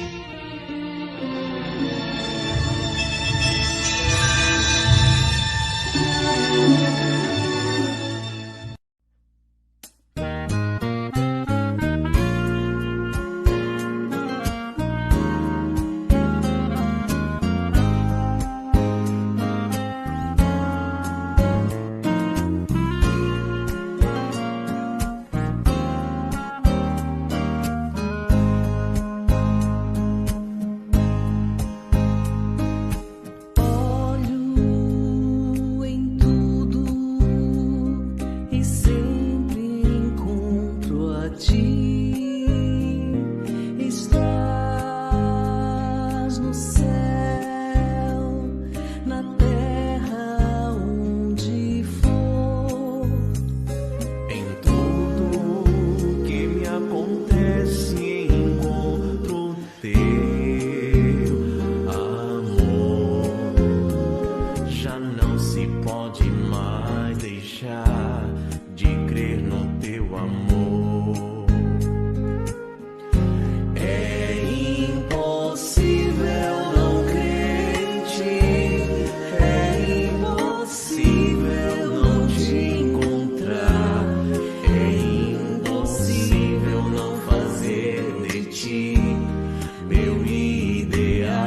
Speaker 1: Meu ideal.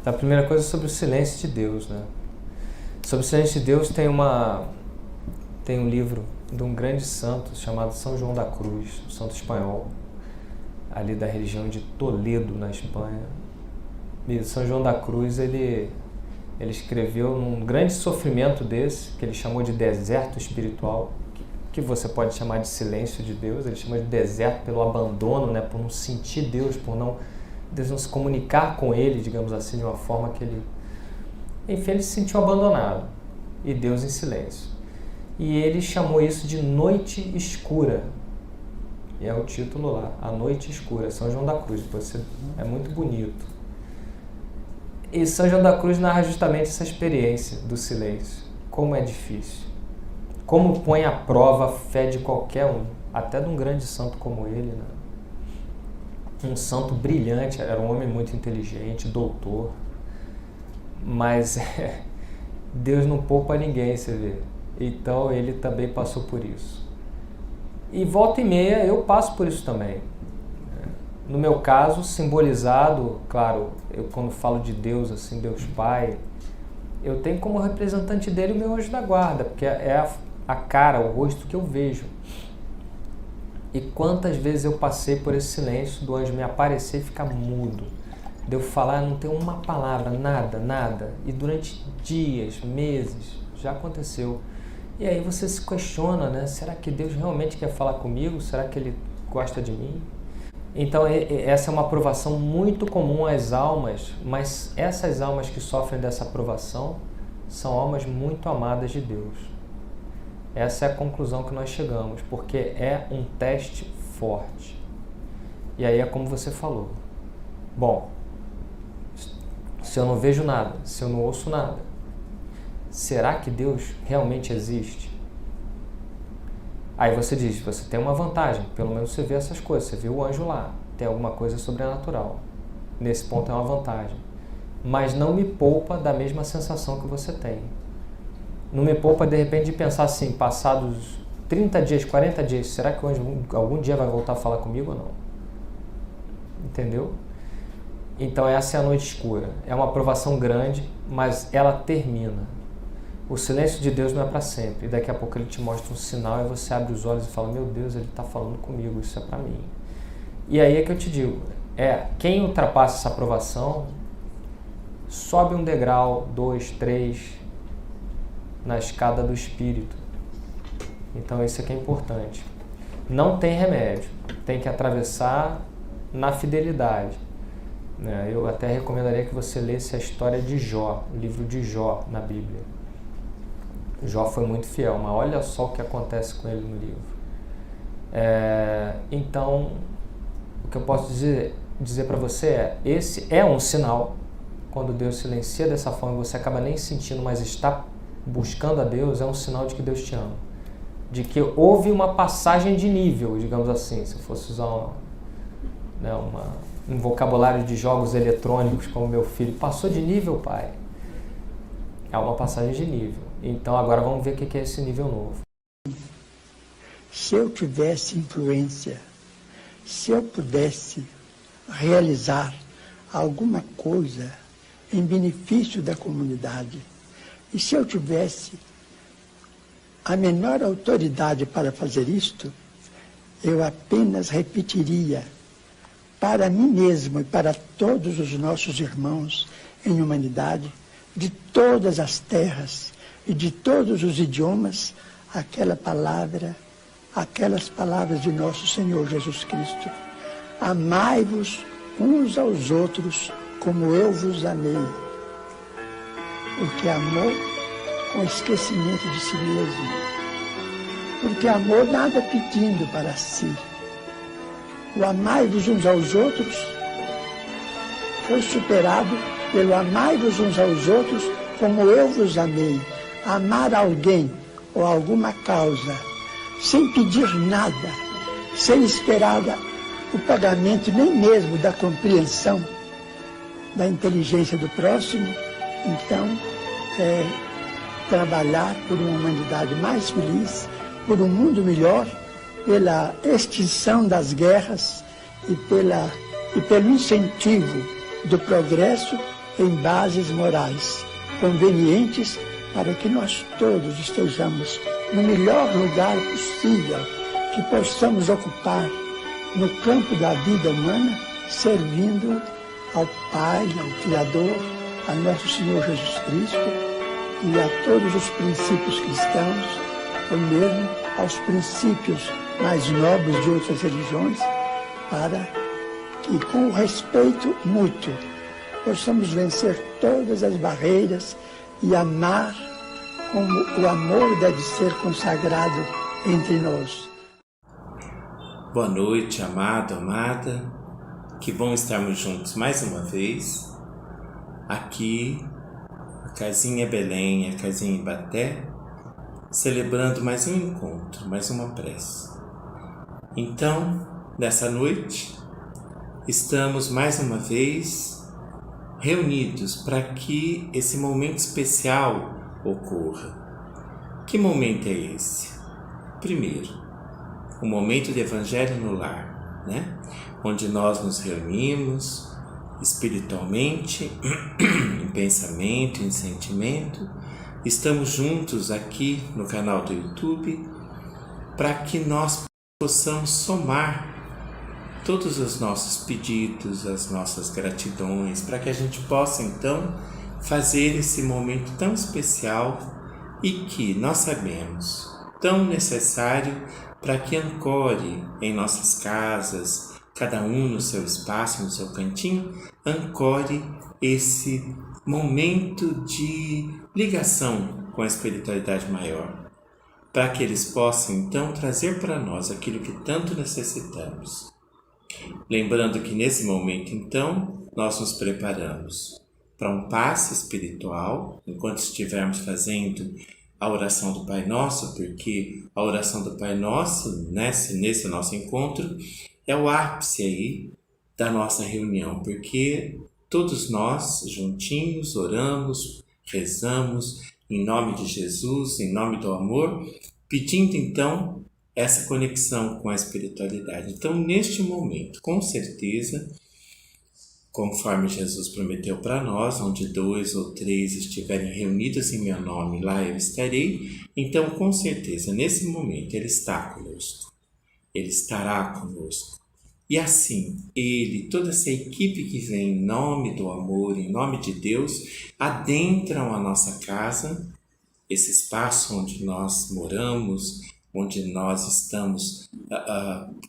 Speaker 13: A primeira coisa é sobre o silêncio de Deus, né? Sobre o silêncio de Deus tem um livro de um grande santo chamado São João da Cruz, um santo espanhol, ali da região de Toledo, na Espanha. E São João da Cruz, ele escreveu num grande sofrimento desse, que ele chamou de deserto espiritual, que você pode chamar de silêncio de Deus. Ele chama de deserto pelo abandono, né? Por não sentir Deus, Deus não se comunicar com ele, digamos assim, de uma forma que ele... Enfim, ele se sentiu abandonado, e Deus em silêncio. E ele chamou isso de noite escura. E é o título lá, A Noite Escura, São João da Cruz. É muito bonito. E São João da Cruz narra justamente essa experiência do silêncio. Como é difícil. Como põe à prova a fé de qualquer um, até de um grande santo como ele, né? Um santo brilhante, era um homem muito inteligente, doutor. Mas Deus não poupa ninguém, você vê. Então ele também passou por isso. E volta e meia eu passo por isso também. No meu caso, simbolizado, claro, eu quando falo de Deus, assim, Deus Pai, eu tenho como representante dele o meu anjo da guarda, porque é a cara, o rosto que eu vejo. E quantas vezes eu passei por esse silêncio do anjo me aparecer e ficar mudo, de eu falar, não tem uma palavra, nada, e durante dias, meses, já aconteceu. E aí você se questiona, né? Será que Deus realmente quer falar comigo? Será que Ele gosta de mim? Então essa é uma provação muito comum às almas, mas essas almas que sofrem dessa provação são almas muito amadas de Deus. Essa é a conclusão que nós chegamos, porque é um teste forte. E aí é como você falou. Bom, se eu não vejo nada, se eu não ouço nada, será que Deus realmente existe? Aí você diz, você tem uma vantagem, pelo menos você vê essas coisas, você vê o anjo lá, tem alguma coisa sobrenatural. Nesse ponto é uma vantagem. Mas não me poupa da mesma sensação que você tem. Não me poupa, de repente, de pensar assim, passados 30 dias, 40 dias, será que o anjo algum dia vai voltar a falar comigo ou não? Entendeu? Então essa é a noite escura. É uma provação grande, mas ela termina. O silêncio de Deus não é para sempre. E daqui a pouco Ele te mostra um sinal e você abre os olhos e fala, meu Deus, Ele está falando comigo, isso é para mim. E aí é que eu te digo, quem ultrapassa essa provação, sobe um degrau, 2, 3, na escada do Espírito. Então isso aqui é importante. Não tem remédio, tem que atravessar na fidelidade. Eu até recomendaria que você lesse a história de Jó, o livro de Jó na Bíblia. Jó foi muito fiel, mas olha só o que acontece com ele no livro. Então, o que eu posso dizer para você esse é um sinal, quando Deus silencia dessa forma, você acaba nem sentindo, mas está buscando a Deus, é um sinal de que Deus te ama. De que houve uma passagem de nível, digamos assim, se eu fosse usar um vocabulário de jogos eletrônicos como meu filho. Passou de nível, pai? É uma passagem de nível. Então agora vamos ver o que é esse nível novo.
Speaker 14: Se eu tivesse influência, se eu pudesse realizar alguma coisa em benefício da comunidade, e se eu tivesse a menor autoridade para fazer isto, eu apenas repetiria para mim mesmo e para todos os nossos irmãos em humanidade, de todas as terras e de todos os idiomas, aquelas palavras de nosso Senhor Jesus Cristo. Amai-vos uns aos outros como eu vos amei. Porque amor com esquecimento de si mesmo. Porque amor nada pedindo para si. O amai-vos uns aos outros foi superado pelo amai-vos uns aos outros como eu vos amei. Amar alguém ou alguma causa sem pedir nada, sem esperar o pagamento nem mesmo da compreensão da inteligência do próximo, então trabalhar por uma humanidade mais feliz, por um mundo melhor, pela extinção das guerras e pelo incentivo do progresso em bases morais convenientes para que nós todos estejamos no melhor lugar possível que possamos ocupar no campo da vida humana, servindo ao Pai, ao Criador, a nosso Senhor Jesus Cristo e a todos os princípios cristãos, ou mesmo aos princípios mais nobres de outras religiões, para que, com o respeito mútuo, possamos vencer todas as barreiras e amar como o amor deve ser consagrado entre nós.
Speaker 1: Boa noite, amado, amada. Que bom estarmos juntos mais uma vez. Aqui, a Casinha Belém, a Casinha Ibaté, celebrando mais um encontro, mais uma prece. Então, nessa noite, estamos mais uma vez reunidos para que esse momento especial ocorra. Que momento é esse? Primeiro, o momento do Evangelho no Lar, né? Onde nós nos reunimos espiritualmente, em pensamento, em sentimento. Estamos juntos aqui no canal do YouTube para que nós possamos somar todos os nossos pedidos, as nossas gratidões, para que a gente possa então fazer esse momento tão especial e que nós sabemos tão necessário para que ancore em nossas casas, cada um no seu espaço, no seu cantinho, ancore esse momento de ligação com a espiritualidade maior, para que eles possam então trazer para nós aquilo que tanto necessitamos. Lembrando que nesse momento então nós nos preparamos para um passe espiritual, enquanto estivermos fazendo a oração do Pai Nosso, porque a oração do Pai Nosso, nesse nosso encontro, é o ápice aí da nossa reunião, porque todos nós juntinhos oramos, rezamos em nome de Jesus, em nome do amor, pedindo então essa conexão com a espiritualidade. Então, neste momento, com certeza, conforme Jesus prometeu para nós, onde 2 ou 3 estiverem reunidos em meu nome, lá eu estarei. Então, com certeza, nesse momento, Ele está conosco. Ele estará conosco. E assim, Ele, toda essa equipe que vem em nome do amor, em nome de Deus, adentram a nossa casa, esse espaço onde nós moramos, onde nós estamos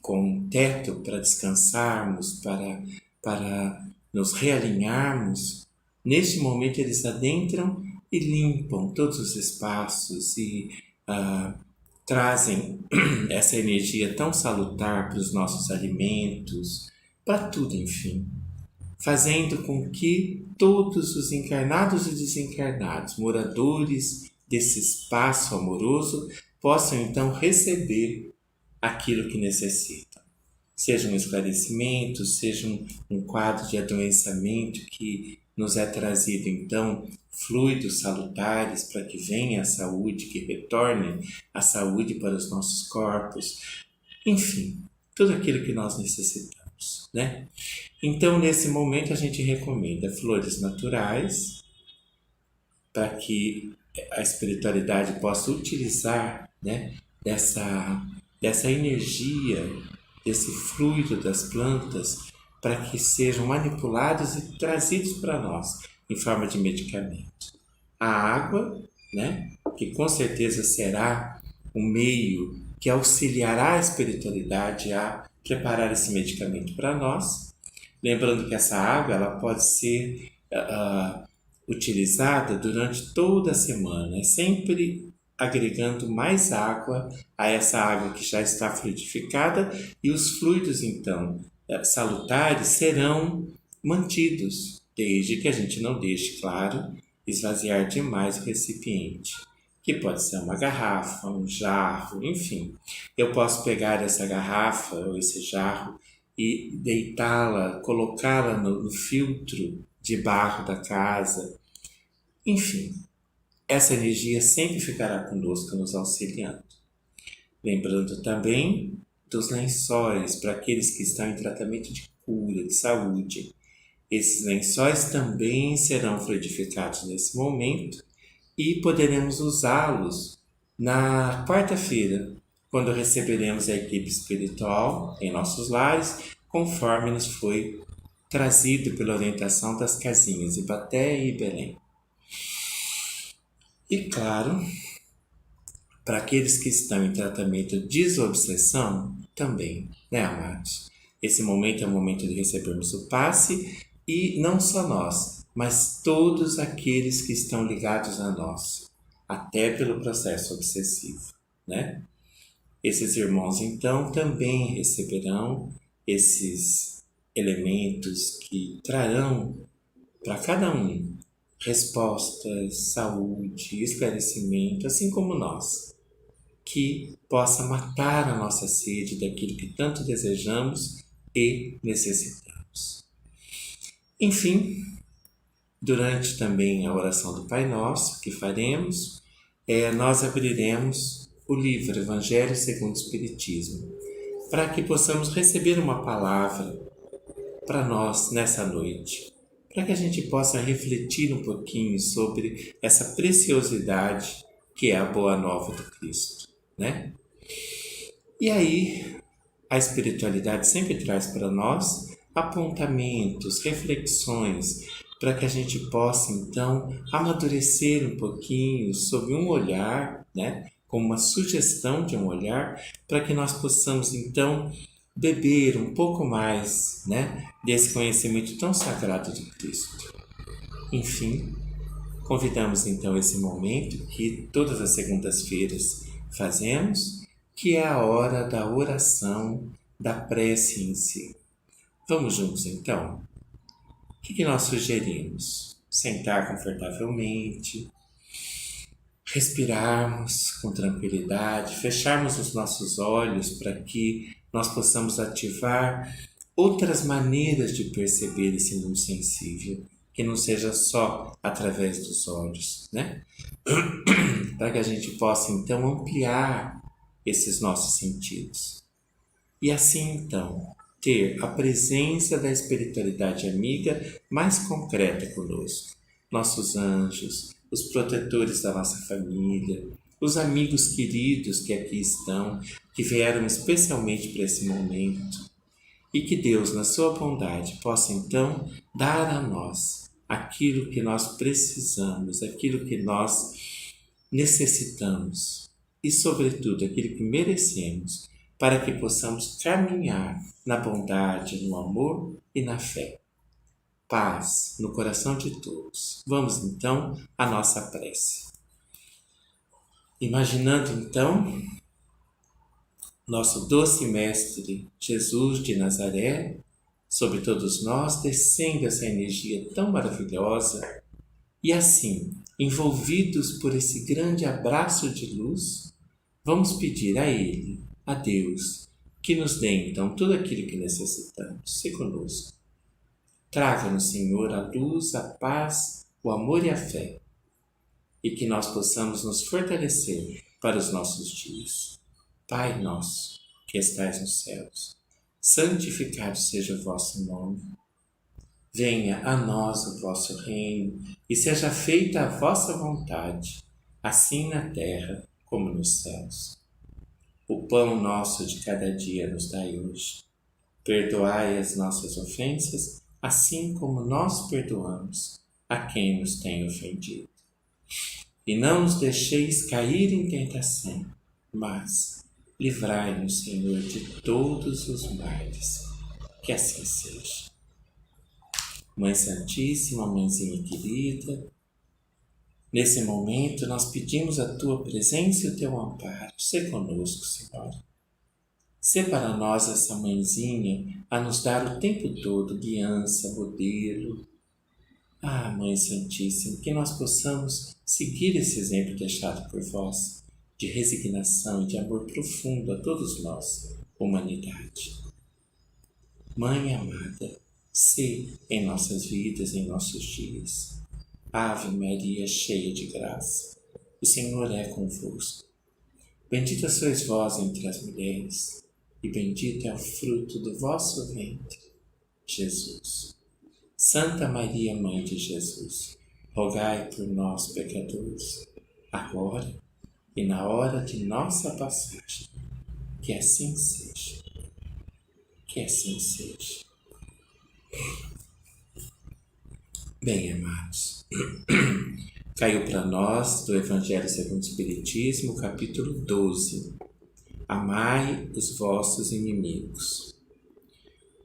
Speaker 1: com um teto para descansarmos, para nos realinharmos. Neste momento eles adentram e limpam todos os espaços e trazem essa energia tão salutar para os nossos alimentos, para tudo, enfim, fazendo com que todos os encarnados e desencarnados, moradores desse espaço amoroso, possam então receber aquilo que necessitam. Seja um esclarecimento, seja um quadro de adoençamento que nos é trazido então fluidos salutares para que venha a saúde, que retorne a saúde para os nossos corpos. Enfim, tudo aquilo que nós necessitamos, né? Então, nesse momento, a gente recomenda flores naturais para que a espiritualidade possa utilizar, né, dessa energia, desse fluido das plantas, para que sejam manipulados e trazidos para nós em forma de medicamento. A água, né, que com certeza será um meio que auxiliará a espiritualidade a preparar esse medicamento para nós. Lembrando que essa água ela pode ser utilizada durante toda a semana, sempre agregando mais água a essa água que já está fluidificada, e os fluidos, então, salutares serão mantidos, desde que a gente não deixe, claro, esvaziar demais o recipiente, que pode ser uma garrafa, um jarro, enfim. Eu posso pegar essa garrafa ou esse jarro e deitá-la, colocá-la no filtro de barro da casa. Enfim, essa energia sempre ficará conosco, nos auxiliando. Lembrando também dos lençóis para aqueles que estão em tratamento de cura, de saúde. Esses lençóis também serão fluidificados nesse momento e poderemos usá-los na quarta-feira, quando receberemos a equipe espiritual em nossos lares, conforme nos foi trazido pela orientação das casinhas Ibaté e Belém. E claro, para aqueles que estão em tratamento de desobsessão, também, né, amados? Esse momento é o momento de recebermos o passe, e não só nós, mas todos aqueles que estão ligados a nós, até pelo processo obsessivo, né? Esses irmãos, então, também receberão esses elementos que trarão para cada um respostas, saúde, esclarecimento, assim como nós, que possa matar a nossa sede daquilo que tanto desejamos e necessitamos. Enfim, durante também a oração do Pai Nosso que faremos, nós abriremos o livro Evangelho segundo o Espiritismo, para que possamos receber uma palavra para nós nessa noite, para que a gente possa refletir um pouquinho sobre essa preciosidade que é a Boa Nova do Cristo, né? E aí, a espiritualidade sempre traz para nós apontamentos, reflexões, para que a gente possa, então, amadurecer um pouquinho sobre um olhar, né? Como uma sugestão de um olhar, para que nós possamos, então, beber um pouco mais, né? Desse conhecimento tão sagrado de Cristo. Enfim, convidamos, então, esse momento que todas as segundas-feiras fazemos, que é a hora da oração, da prece em si. Vamos juntos, então? O que nós sugerimos? Sentar confortavelmente, respirarmos com tranquilidade, fecharmos os nossos olhos para que nós possamos ativar outras maneiras de perceber esse mundo sensível, que não seja só através dos olhos, né? Para que a gente possa, então, ampliar esses nossos sentidos. E assim, então, ter a presença da espiritualidade amiga mais concreta conosco. Nossos anjos, os protetores da nossa família, os amigos queridos que aqui estão, que vieram especialmente para esse momento. E que Deus, na sua bondade, possa, então, dar a nós aquilo que nós precisamos, aquilo que nós necessitamos e, sobretudo, aquilo que merecemos, para que possamos caminhar na bondade, no amor e na fé. Paz no coração de todos. Vamos, então, à nossa prece. Imaginando, então, nosso doce Mestre Jesus de Nazaré, sobre todos nós, descendo essa energia tão maravilhosa, e assim, envolvidos por esse grande abraço de luz, vamos pedir a Ele, a Deus, que nos dê então tudo aquilo que necessitamos. Se conosco. Traga-nos, Senhor, a luz, a paz, o amor e a fé, e que nós possamos nos fortalecer para os nossos dias. Pai nosso, que estais nos céus, santificado seja o vosso nome. Venha a nós o vosso reino, e seja feita a vossa vontade, assim na terra como nos céus. O pão nosso de cada dia nos dai hoje. Perdoai as nossas ofensas, assim como nós perdoamos a quem nos tem ofendido. E não nos deixeis cair em tentação, mas livrai-nos, Senhor, de todos os males. Que assim seja. Mãe Santíssima, Mãezinha querida, nesse momento nós pedimos a Tua presença e o Teu amparo. Sê conosco, Senhora. Sê para nós essa Mãezinha a nos dar o tempo todo guiança, modelo. Ah, Mãe Santíssima, que nós possamos seguir esse exemplo deixado por vós, de resignação e de amor profundo a todos nós, humanidade. Mãe amada, sê em nossas vidas, em nossos dias. Ave Maria, cheia de graça, o Senhor é convosco. Bendita sois vós entre as mulheres, e bendito é o fruto do vosso ventre, Jesus. Santa Maria, Mãe de Jesus, rogai por nós, pecadores, agora e na hora de nossa passagem. Que assim seja. Que assim seja. Bem, amados, caiu para nós do Evangelho segundo o Espiritismo, capítulo 12. Amai os vossos inimigos.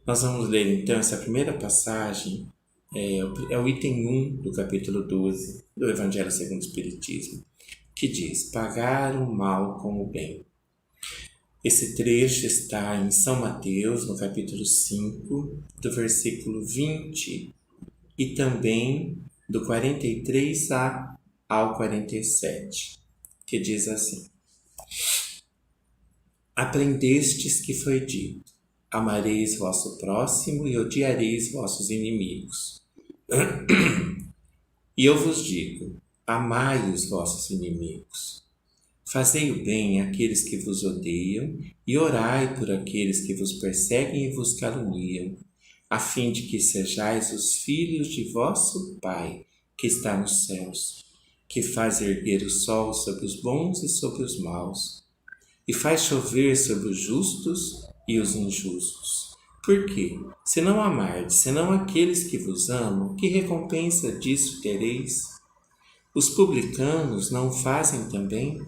Speaker 1: Nós vamos ler então essa primeira passagem, é o item 1 do capítulo 12 do Evangelho segundo o Espiritismo, que diz: pagar o mal com o bem. Esse trecho está em São Mateus, no capítulo 5, do versículo 20 e também do 43 ao 47, que diz assim: aprendestes que foi dito: amareis vosso próximo e odiareis vossos inimigos. E eu vos digo: amai os vossos inimigos. Fazei o bem àqueles que vos odeiam e orai por aqueles que vos perseguem e vos caluniam, a fim de que sejais os filhos de vosso Pai, que está nos céus, que faz erguer o sol sobre os bons e sobre os maus, e faz chover sobre os justos e os injustos. Porque, se não amardes, senão aqueles que vos amam, que recompensa disso tereis? Os publicanos não fazem também?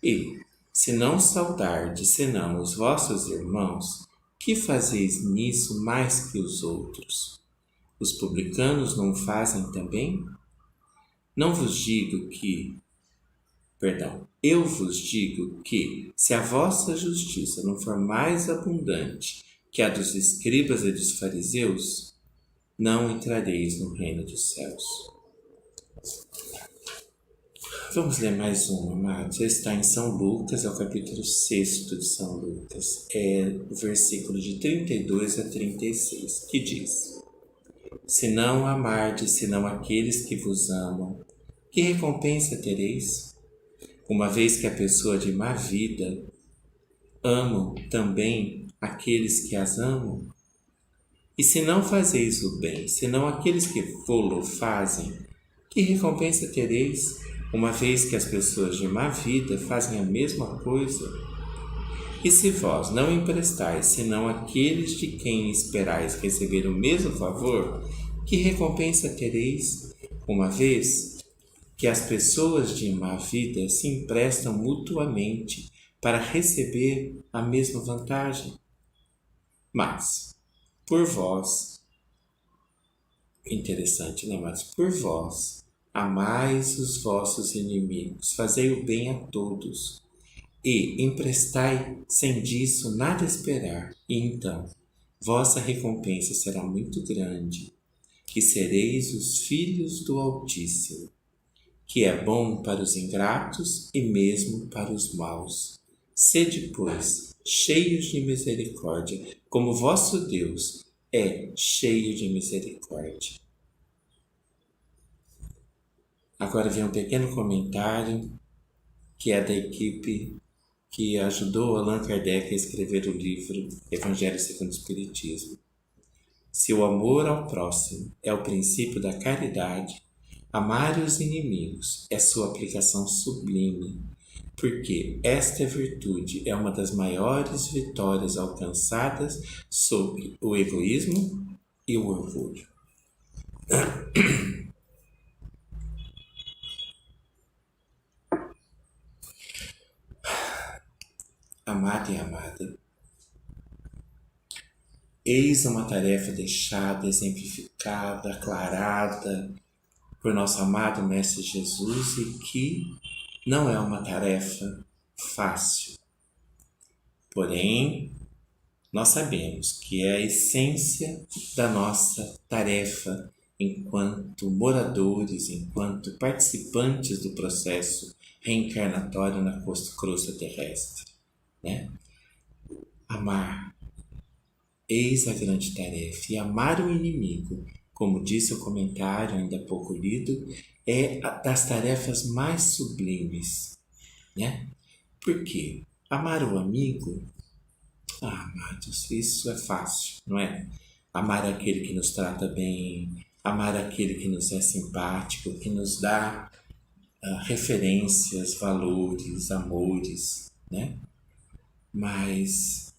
Speaker 1: E, se não saudardes, senão os vossos irmãos, que fazeis nisso mais que os outros? Os publicanos não fazem também? Eu vos digo que, se a vossa justiça não for mais abundante que a dos escribas e dos fariseus, não entrareis no reino dos céus. Vamos ler mais um, amados. Está em São Lucas, é o capítulo 6 de São Lucas. É o versículo de 32 a 36, que diz: se não amardes, senão aqueles que vos amam, que recompensa tereis? Uma vez que a pessoa de má vida amam também aqueles que as amam? E se não fazeis o bem, senão aqueles que vô-lo fazem, que recompensa tereis? Uma vez que as pessoas de má vida fazem a mesma coisa? E se vós não emprestais, senão aqueles de quem esperais receber o mesmo favor, que recompensa tereis? Uma vez que as pessoas de má vida se emprestam mutuamente para receber a mesma vantagem. Mas, por vós, interessante, né? Mas por vós, amais os vossos inimigos, fazei o bem a todos, e emprestai sem disso nada esperar, e então vossa recompensa será muito grande, que sereis os filhos do Altíssimo, que é bom para os ingratos e mesmo para os maus. Sede, pois, cheios de misericórdia, como vosso Deus é cheio de misericórdia. Agora vem um pequeno comentário que é da equipe que ajudou Allan Kardec a escrever o livro Evangelho segundo o Espiritismo. Se o amor ao próximo é o princípio da caridade, amar os inimigos é sua aplicação sublime, porque esta virtude é uma das maiores vitórias alcançadas sobre o egoísmo e o orgulho. Amado e amada, eis uma tarefa deixada, exemplificada, aclarada por nosso amado Mestre Jesus e que não é uma tarefa fácil. Porém, nós sabemos que é a essência da nossa tarefa enquanto moradores, enquanto participantes do processo reencarnatório na crosta terrestre, né? Amar, eis a grande tarefa. E amar o inimigo, como disse o comentário ainda há pouco lido, é das tarefas mais sublimes, né? Por quê? Amar o amigo, amados, isso é fácil, não é? amar aquele que nos trata bem, amar aquele que nos é simpático, que nos dá referências, valores, amores, né? Mas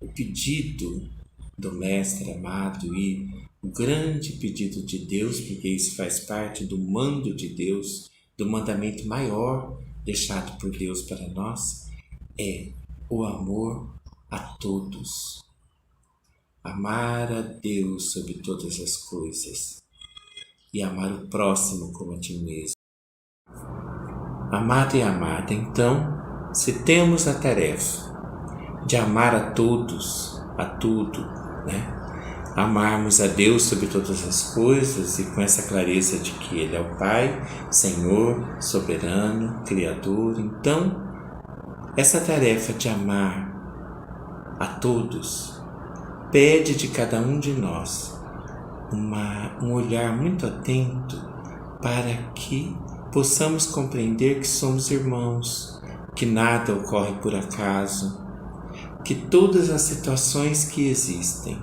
Speaker 1: o pedido do Mestre amado e o grande pedido de Deus, porque isso faz parte do mando de Deus, do mandamento maior deixado por Deus para nós, é o amor a todos. Amar a Deus sobre todas as coisas e amar o próximo como a ti mesmo. Amado e amada, então, se temos a tarefa de amar a todos, a tudo, né? Amarmos a Deus sobre todas as coisas e com essa clareza de que Ele é o Pai, Senhor, Soberano, Criador. Então, essa tarefa de amar a todos pede de cada um de nós um olhar muito atento para que possamos compreender que somos irmãos, que nada ocorre por acaso, que todas as situações que existem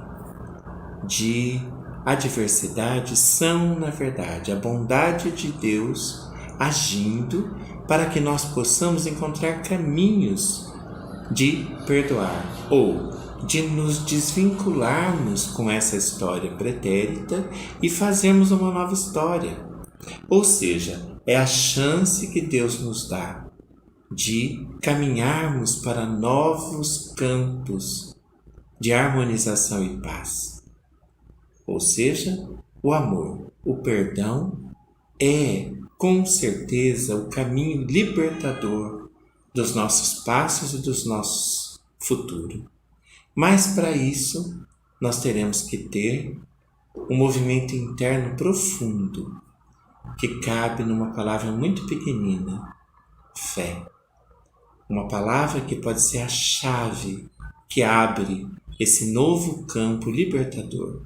Speaker 1: de adversidade são, na verdade, a bondade de Deus agindo para que nós possamos encontrar caminhos de perdoar ou de nos desvincularmos com essa história pretérita e fazermos uma nova história. Ou seja, é a chance que Deus nos dá de caminharmos para novos campos de harmonização e paz. Ou seja, o amor, o perdão é, com certeza, o caminho libertador dos nossos passos e dos nossos futuros. Mas para isso, nós teremos que ter um movimento interno profundo, que cabe numa palavra muito pequenina, fé. Uma palavra que pode ser a chave que abre esse novo campo libertador.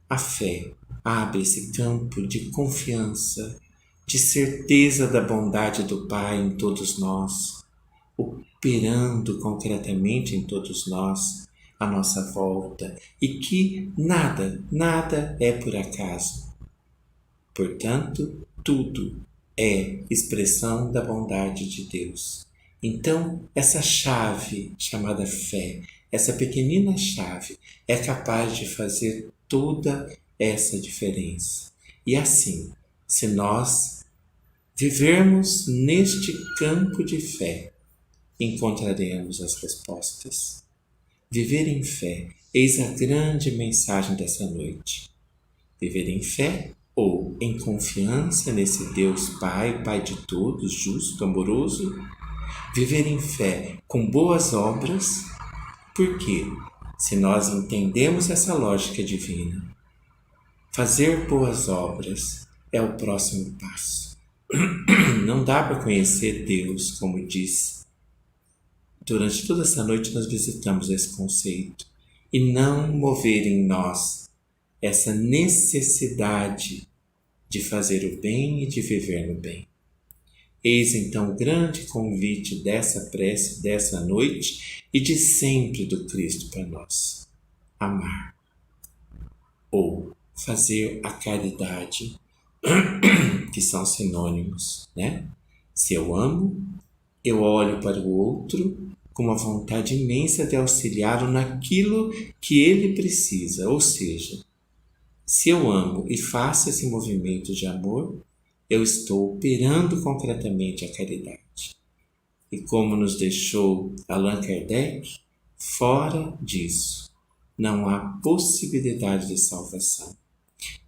Speaker 1: A fé abre esse campo de confiança, de certeza da bondade do Pai em todos nós, operando concretamente em todos nós, à nossa volta, e que nada é por acaso. Portanto, tudo é expressão da bondade de Deus. Então, essa chave chamada fé, essa pequenina chave, é capaz de fazer toda essa diferença. E assim, se nós vivermos neste campo de fé, encontraremos as respostas. Viver em fé, eis a grande mensagem dessa noite. Viver em fé ou em confiança nesse Deus Pai, Pai de todos, justo, amoroso. Viver em fé com boas obras, porque se nós entendemos essa lógica divina, fazer boas obras é o próximo passo. Não dá para conhecer Deus, como diz. Durante toda essa noite nós visitamos esse conceito e não mover em nós essa necessidade de fazer o bem e de viver no bem. Eis então o grande convite dessa prece, dessa noite e de sempre do Cristo para nós. Amar ou fazer a caridade, que são sinônimos, né? Se eu amo, eu olho para o outro com uma vontade imensa de auxiliá-lo naquilo que ele precisa. Ou seja, se eu amo e faço esse movimento de amor, eu estou operando concretamente a caridade. E como nos deixou Allan Kardec, fora disso não há possibilidade de salvação.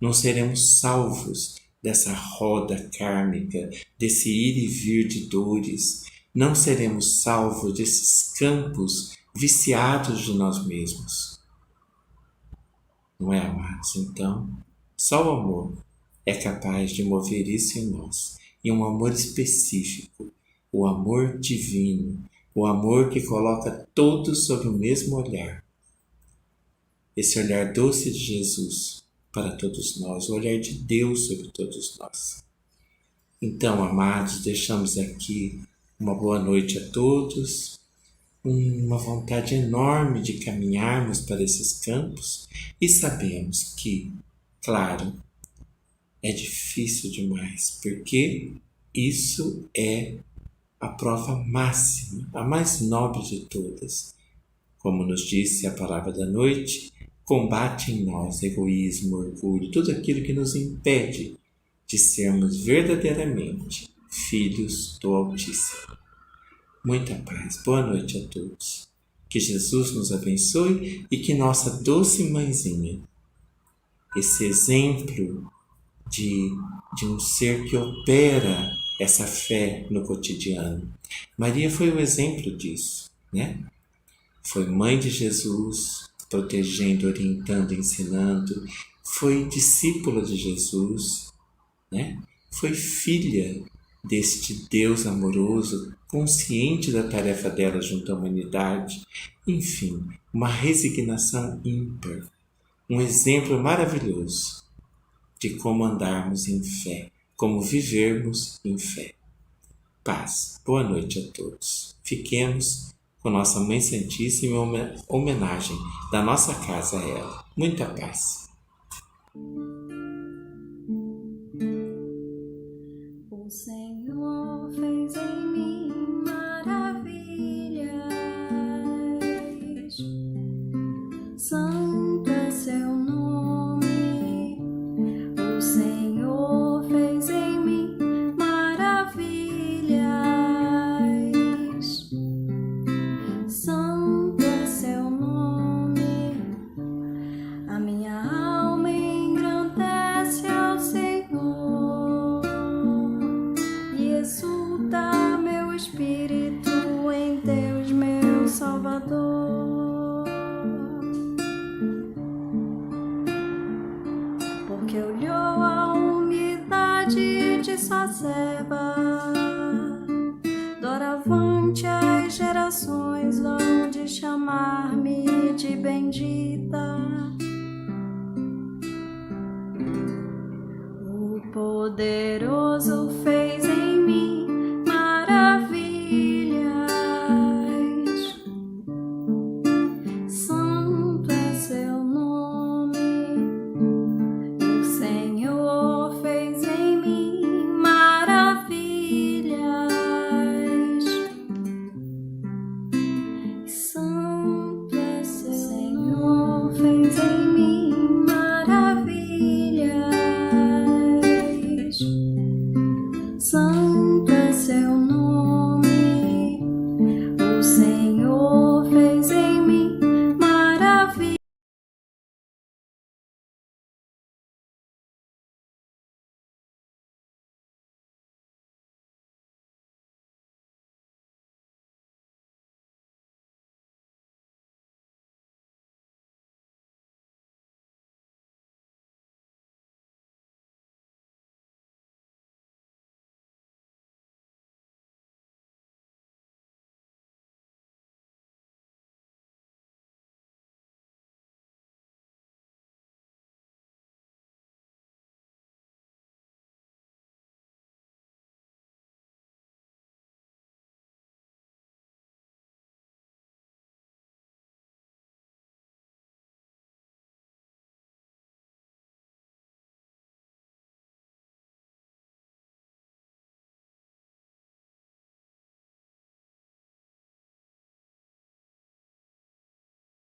Speaker 1: Não seremos salvos dessa roda kármica, desse ir e vir de dores. Não seremos salvos desses campos viciados de nós mesmos. Não é, amados? Então, só o amor é capaz de mover isso em nós. E um amor específico, o amor divino, o amor que coloca todos sob o mesmo olhar. Esse olhar doce de Jesus para todos nós, o olhar de Deus sobre todos nós. Então, amados, deixamos aqui uma boa noite a todos, uma vontade enorme de caminharmos para esses campos e sabemos que, claro, é difícil demais, porque isso é a prova máxima, a mais nobre de todas. Como nos disse a palavra da noite, combate em nós egoísmo, orgulho, tudo aquilo que nos impede de sermos verdadeiramente filhos do Altíssimo. Muita paz, boa noite a todos. Que Jesus nos abençoe e que nossa doce mãezinha, esse exemplo de um ser que opera essa fé no cotidiano. Maria foi o exemplo disso, né? Foi mãe de Jesus, protegendo, orientando, ensinando. Foi discípula de Jesus, né? Foi filha deste Deus amoroso, consciente da tarefa dela junto à humanidade. Enfim, uma resignação ímpar. Um exemplo maravilhoso de como andarmos em fé, como vivermos em fé. Paz. Boa noite a todos. Fiquemos com nossa Mãe Santíssima em homenagem da nossa casa a ela. Muita paz.
Speaker 15: O Senhor fez em mim maravilhas, santo é seu nome. O Senhor fez em mim maravilhas, santo é seu nome. A minha alma engrandece ao Senhor e exulta meu espírito em Deus, meu Salvador. Porque olhou a humildade de sua serva, doravante as gerações hão de chamar-me de bendita. O poderoso fez